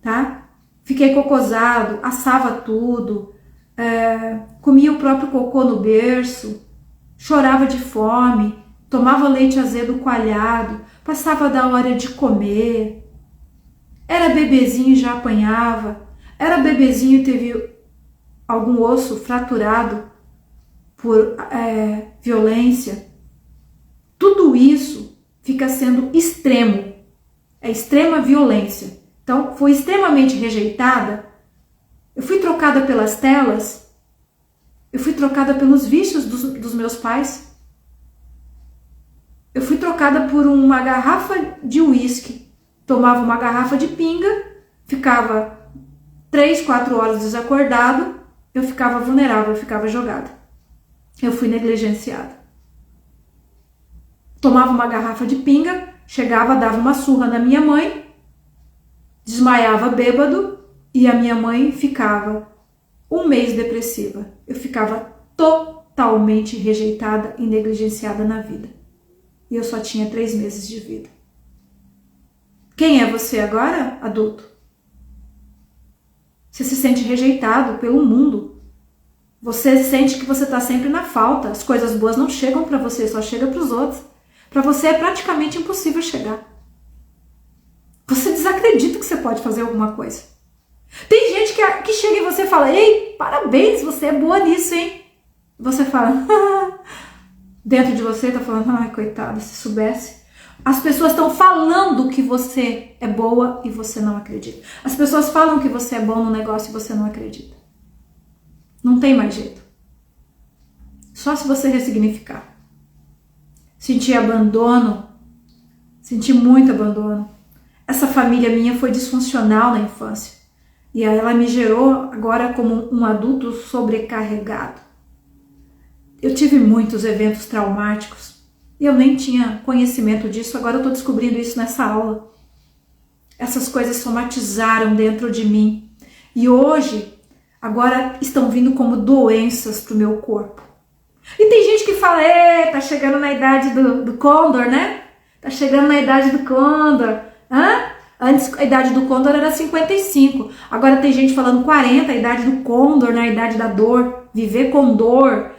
tá? Fiquei cocosado, assava tudo, comia o próprio cocô no berço, chorava de fome, tomava leite azedo coalhado, passava da hora de comer, era bebezinho e já apanhava, era bebezinho e teve algum osso fraturado por violência. Tudo isso fica sendo extremo, é extrema violência. Então, fui extremamente rejeitada, eu fui trocada pelas telas, eu fui trocada pelos vícios dos meus pais, eu fui trocada por uma garrafa de uísque, tomava uma garrafa de pinga, ficava 3, 4 horas desacordado, eu ficava vulnerável, eu ficava jogada. Eu fui negligenciada. Tomava uma garrafa de pinga, chegava, dava uma surra na minha mãe, desmaiava bêbado e a minha mãe ficava um mês depressiva. Eu ficava totalmente rejeitada e negligenciada na vida. E eu só tinha 3 meses de vida. Quem é você agora, adulto? Você se sente rejeitado pelo mundo. Você sente que você está sempre na falta. As coisas boas não chegam para você, só chegam para os outros. Para você é praticamente impossível chegar. Você desacredita que você pode fazer alguma coisa. Tem gente que chega em você e fala, ei, parabéns, você é boa nisso, hein? Você fala, dentro de você tá falando, ai, coitada, se soubesse. As pessoas estão falando que você é boa e você não acredita. As pessoas falam que você é bom no negócio e você não acredita. Não tem mais jeito. Só se você ressignificar. Sentir abandono, sentir muito abandono. Essa família minha foi disfuncional na infância. E aí ela me gerou agora como um adulto sobrecarregado. Eu tive muitos eventos traumáticos. E eu nem tinha conhecimento disso, agora eu estou descobrindo isso nessa aula. Essas coisas somatizaram dentro de mim. E hoje, agora estão vindo como doenças para o meu corpo. E tem gente que fala, tá chegando na idade do Condor, né? Tá chegando na idade do Condor. Hã? Antes a idade do Condor era 55. Agora tem gente falando 40, a idade do Condor, na idade da dor. Viver com dor.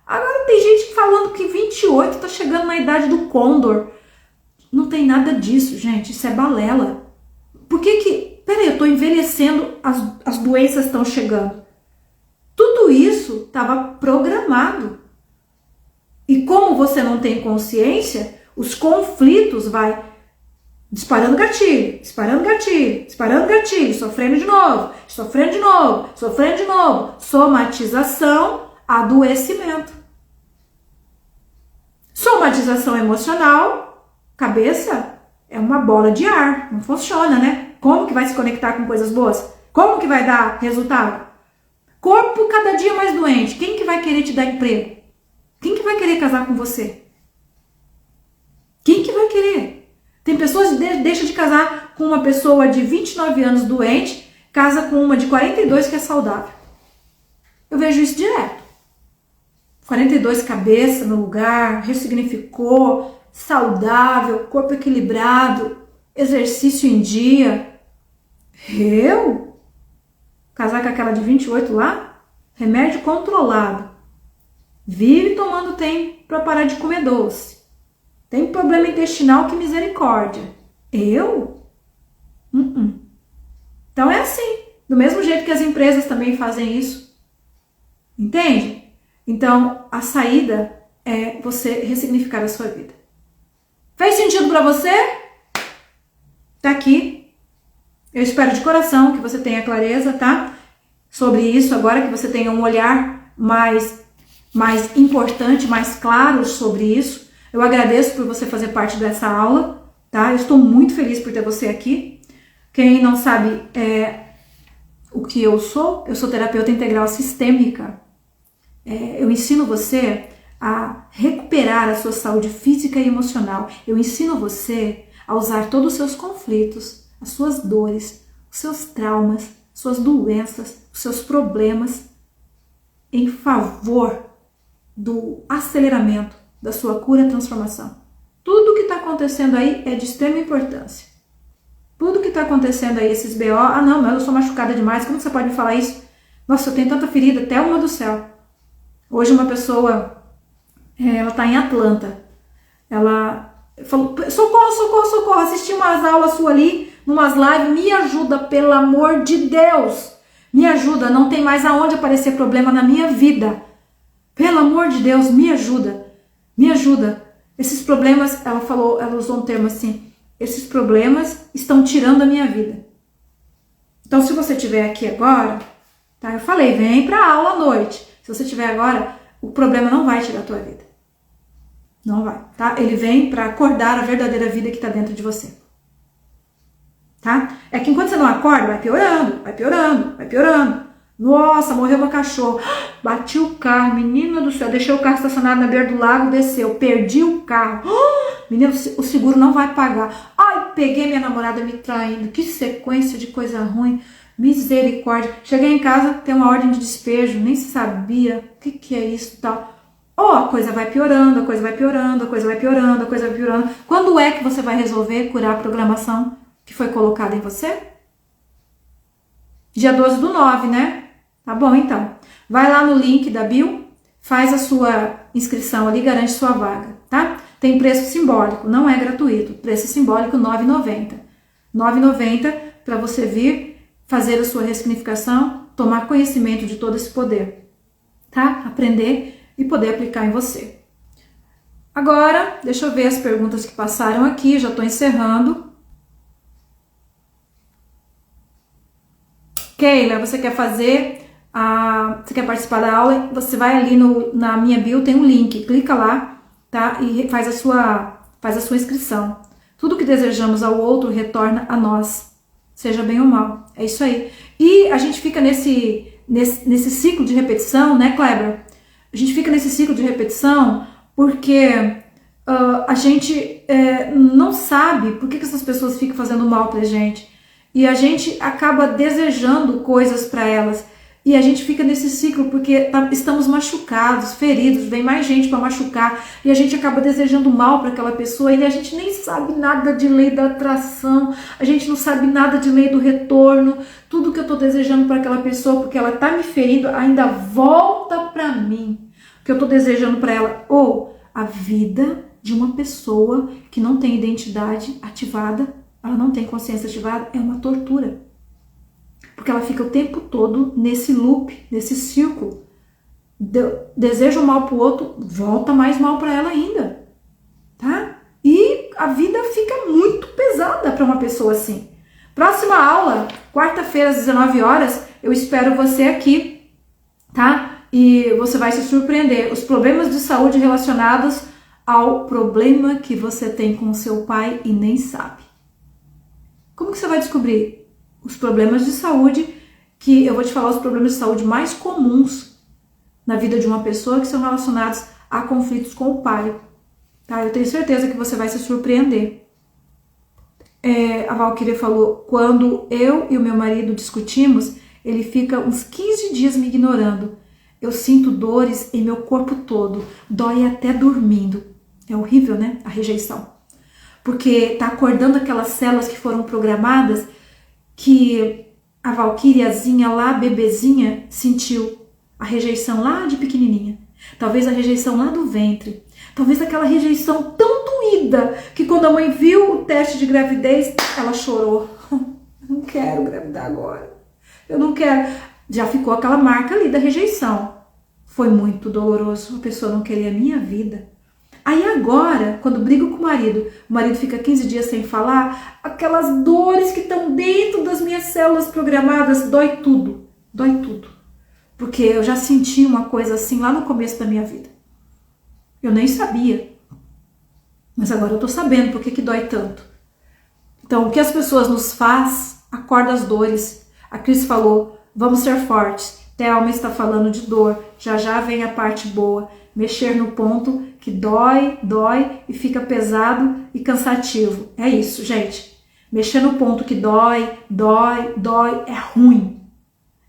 Agora tem gente falando que 28 tá chegando na idade do Condor. Não tem nada disso, gente. Isso é balela. Por que peraí, eu tô envelhecendo, as doenças estão chegando. Tudo isso estava programado. E como você não tem consciência, os conflitos vai disparando gatilho, disparando gatilho, disparando gatilho, sofrendo de novo, sofrendo de novo, sofrendo de novo. Somatização, adoecimento. Somatização emocional, cabeça é uma bola de ar, não funciona, né? Como que vai se conectar com coisas boas? Como que vai dar resultado? Corpo cada dia mais doente, quem que vai querer te dar emprego? Quem que vai querer casar com você? Quem que vai querer? Tem pessoas que deixam de casar com uma pessoa de 29 anos doente, casa com uma de 42 que é saudável. Eu vejo isso direto. 42 cabeça no lugar, ressignificou, saudável, corpo equilibrado, exercício em dia. Eu? Casar com aquela de 28 lá? Remédio controlado. Vive tomando tempo para parar de comer doce. Tem problema intestinal, que misericórdia. Eu? Então é assim. Do mesmo jeito que as empresas também fazem isso. Entende? Então, a saída é você ressignificar a sua vida. Fez sentido para você? Tá aqui. Eu espero de coração que você tenha clareza, tá? Sobre isso, agora que você tenha um olhar mais importante, mais claro sobre isso. Eu agradeço por você fazer parte dessa aula, tá? Eu estou muito feliz por ter você aqui. Quem não sabe o que eu sou terapeuta integral sistêmica. Eu ensino você a recuperar a sua saúde física e emocional. Eu ensino você a usar todos os seus conflitos, as suas dores, os seus traumas, suas doenças, os seus problemas em favor do aceleramento da sua cura e transformação. Tudo que está acontecendo aí é de extrema importância. Tudo que está acontecendo aí, esses BO, não, mas eu sou machucada demais, como você pode me falar isso? Nossa, eu tenho tanta ferida, até uma do céu. Hoje uma pessoa, ela está em Atlanta, ela falou, socorro, socorro, socorro, assisti umas aulas suas ali, umas lives, me ajuda, pelo amor de Deus, me ajuda, não tem mais aonde aparecer problema na minha vida, pelo amor de Deus, me ajuda, esses problemas, ela falou, ela usou um termo assim, esses problemas estão tirando a minha vida. Então se você estiver aqui agora, tá, eu falei, vem para a aula à noite. Se você estiver agora, o problema não vai tirar a tua vida. Não vai, tá? Ele vem para acordar a verdadeira vida que está dentro de você. Tá? É que enquanto você não acorda, vai piorando, vai piorando, vai piorando. Nossa, morreu meu cachorro. Bati o carro, menina do céu. Deixei o carro estacionado na beira do lago, desceu. Perdi o carro. Menino, o seguro não vai pagar. Ai, peguei minha namorada me traindo. Que sequência de coisa ruim. Misericórdia. Cheguei em casa, tem uma ordem de despejo, nem sabia o que é isso e tal. A coisa vai piorando, a coisa vai piorando, a coisa vai piorando, a coisa vai piorando. Quando é que você vai resolver curar a programação que foi colocada em você? Dia 12/9, né? Tá bom, então. Vai lá no link da bio, faz a sua inscrição ali, garante sua vaga, tá? tem preço simbólico, não é gratuito. Preço simbólico R$ 9,90. R$ 9,90 para você vir fazer a sua ressignificação, tomar conhecimento de todo esse poder, tá? Aprender e poder aplicar em você. Agora, deixa eu ver as perguntas que passaram aqui, já estou encerrando. Keila, você quer você quer participar da aula? Você vai ali na minha bio, tem um link, clica lá, tá? E faz a sua inscrição. Tudo que desejamos ao outro retorna a nós, seja bem ou mal. É isso aí. E a gente fica nesse ciclo de repetição, né, Kleber? A gente fica nesse ciclo de repetição porque a gente não sabe por que essas pessoas ficam fazendo mal pra gente. E a gente acaba desejando coisas para elas. E a gente fica nesse ciclo porque estamos machucados, feridos, vem mais gente para machucar. E a gente acaba desejando mal para aquela pessoa. E a gente nem sabe nada de lei da atração. A gente não sabe nada de lei do retorno. Tudo que eu estou desejando para aquela pessoa, porque ela está me ferindo, ainda volta para mim. O que eu estou desejando para ela. Ou a vida de uma pessoa que não tem identidade ativada, ela não tem consciência ativada, é uma tortura. Porque ela fica o tempo todo nesse loop, nesse círculo. Deseja o mal pro outro, volta mais mal para ela ainda. Tá? E a vida fica muito pesada para uma pessoa assim. Próxima aula, quarta-feira às 19 horas, eu espero você aqui, tá? E você vai se surpreender. Os problemas de saúde relacionados ao problema que você tem com o seu pai e nem sabe. Como que você vai descobrir? Os problemas de saúde, que eu vou te falar os problemas de saúde mais comuns na vida de uma pessoa que são relacionados a conflitos com o pai. Tá? Eu tenho certeza que você vai se surpreender. A Valquíria falou, quando eu e o meu marido discutimos, ele fica uns 15 dias me ignorando. Eu sinto dores em meu corpo todo, dói até dormindo. É horrível, né? A rejeição. Porque tá acordando aquelas células que foram programadas que a Valquíriazinha lá, bebezinha, sentiu a rejeição lá de pequenininha. Talvez a rejeição lá do ventre. Talvez aquela rejeição tão doída que quando a mãe viu o teste de gravidez, ela chorou. Eu não quero engravidar agora. Eu não quero. Já ficou aquela marca ali da rejeição. Foi muito doloroso. A pessoa não queria a minha vida. Aí agora, quando brigo com o marido fica 15 dias sem falar, aquelas dores que estão dentro das minhas células programadas, dói tudo. Dói tudo. Porque eu já senti uma coisa assim lá no começo da minha vida. Eu nem sabia. Mas agora eu tô sabendo por que dói tanto. Então, o que as pessoas nos faz, acorda as dores. A Cris falou, vamos ser fortes. Thelma está falando de dor. Já já vem a parte boa. Mexer no ponto que dói e fica pesado e cansativo. É isso, gente. Mexer no ponto que dói, é ruim.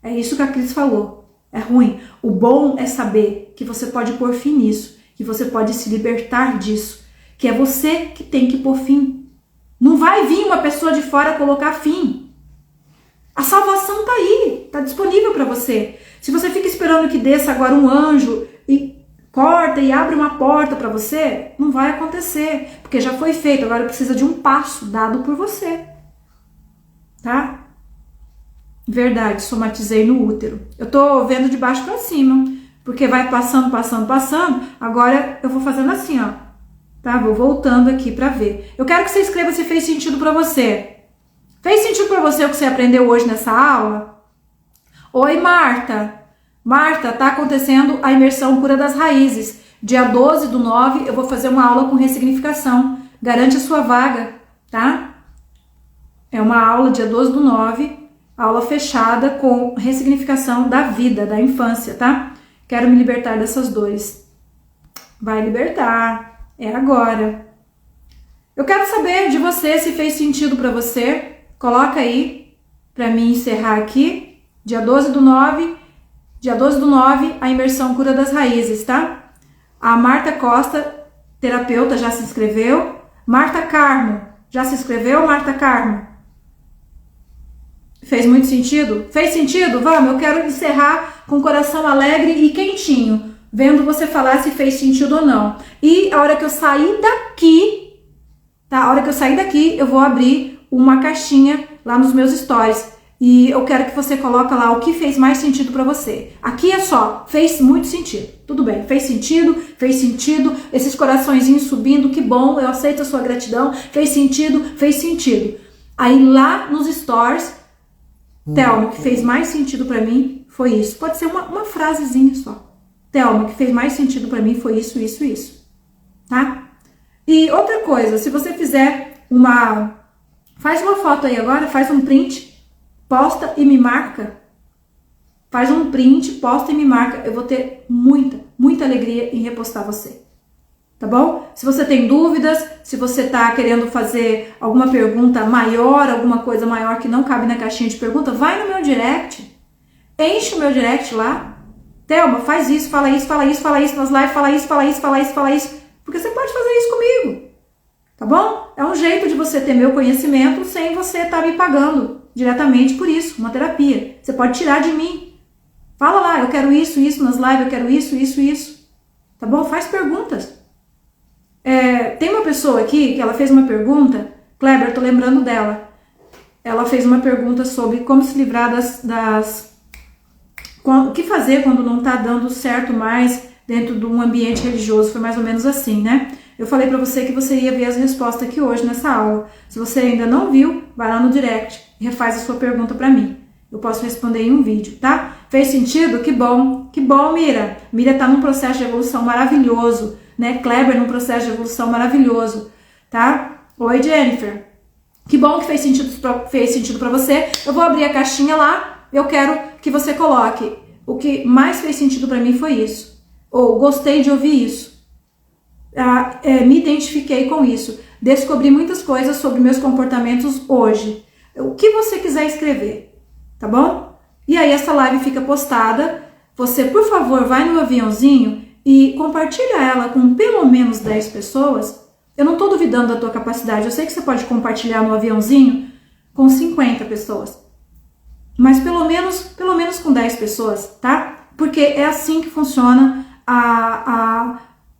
É isso que a Cris falou. É ruim. O bom é saber que você pode pôr fim nisso, que você pode se libertar disso, que é você que tem que pôr fim. Não vai vir uma pessoa de fora colocar fim. A salvação tá aí, tá disponível para você. Se você fica esperando que desça agora um anjo e corta e abre uma porta para você, não vai acontecer, porque já foi feito, agora precisa de um passo dado por você, tá? Verdade, somatizei no útero. Eu tô vendo de baixo para cima, porque vai passando, agora eu vou fazendo assim, ó, tá? Vou voltando aqui para ver. Eu quero que você escreva se fez sentido para você. Fez sentido para você o que você aprendeu hoje nessa aula? Oi, Marta. Marta, tá acontecendo a imersão Cura das Raízes. Dia 12/9 eu vou fazer uma aula com ressignificação. Garante a sua vaga, tá? É uma aula dia 12/9, aula fechada com ressignificação da vida, da infância, tá? Quero me libertar dessas dores. Vai libertar. É agora. Eu quero saber de você se fez sentido para você. Coloca aí para mim encerrar aqui. Dia 12/9. Dia 12/9, a imersão Cura das Raízes, tá? A Marta Costa, terapeuta, já se inscreveu. Marta Carmo, já se inscreveu, Marta Carmo? Fez muito sentido? Fez sentido? Vamos, eu quero encerrar com o coração alegre e quentinho. vendo você falar se fez sentido ou não. E a hora que eu sair daqui, tá? A hora que eu sair daqui, eu vou abrir uma caixinha lá nos meus stories. E eu quero que você coloque lá o que fez mais sentido pra você. Aqui é só, fez muito sentido. Tudo bem, fez sentido, esses coraçõezinhos subindo, que bom, eu aceito a sua gratidão, fez sentido. Aí lá nos stories, Thelma, o que fez mais sentido pra mim foi isso. Pode ser uma frasezinha só. Thelma, o que fez mais sentido pra mim foi isso, tá? E outra coisa, se você fizer faz uma foto aí agora, faz um print, posta e me marca. Faz um print, posta e me marca. Eu vou ter muita alegria em repostar você. Tá bom? Se você tem dúvidas, se você tá querendo fazer alguma pergunta maior, alguma coisa maior que não cabe na caixinha de pergunta, vai no meu direct. Enche o meu direct lá. Thelma, faz isso, fala isso nas lives, fala isso. Porque você pode fazer isso comigo. Tá bom? É um jeito de você ter meu conhecimento sem você estar me pagando diretamente por isso, uma terapia. Você pode tirar de mim. Fala lá, eu quero isso nas lives, eu quero isso. Tá bom? Faz perguntas. Tem uma pessoa aqui que ela fez uma pergunta, Kleber, eu tô lembrando dela. Ela fez uma pergunta sobre como se livrar o que fazer quando não tá dando certo mais dentro de um ambiente religioso. Foi mais ou menos assim, né? Eu falei pra você que você ia ver as respostas aqui hoje nessa aula. Se você ainda não viu, vai lá no direct e refaz a sua pergunta pra mim. Eu posso responder em um vídeo, tá? Fez sentido? Que bom, Mira. Mira tá num processo de evolução maravilhoso, né? Kleber num processo de evolução maravilhoso, tá? Oi, Jennifer. Que bom que fez sentido pra você. Eu vou abrir a caixinha lá. Eu quero que você coloque. O que mais fez sentido pra mim foi isso. Ou gostei de ouvir isso. Me identifiquei com isso. Descobri muitas coisas sobre meus comportamentos hoje. O que você quiser escrever, tá bom? E aí essa live fica postada. Você, por favor, vai no aviãozinho e compartilha ela com pelo menos 10 pessoas. Eu não tô duvidando da tua capacidade. Eu sei que você pode compartilhar no aviãozinho com 50 pessoas. Mas pelo menos com 10 pessoas, tá? Porque é assim que funciona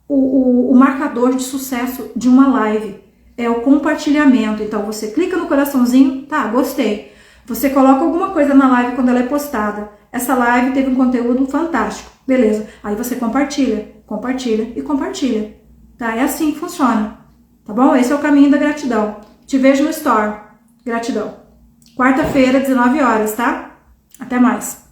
o marcador de sucesso de uma live. É o compartilhamento. Então você clica no coraçãozinho, tá, gostei. Você coloca alguma coisa na live quando ela é postada. Essa live teve um conteúdo fantástico. Beleza. Aí você compartilha, tá? É assim que funciona. Tá bom? Esse é o caminho da gratidão. Te vejo no Store. Gratidão. Quarta-feira, 19 horas, tá? Até mais.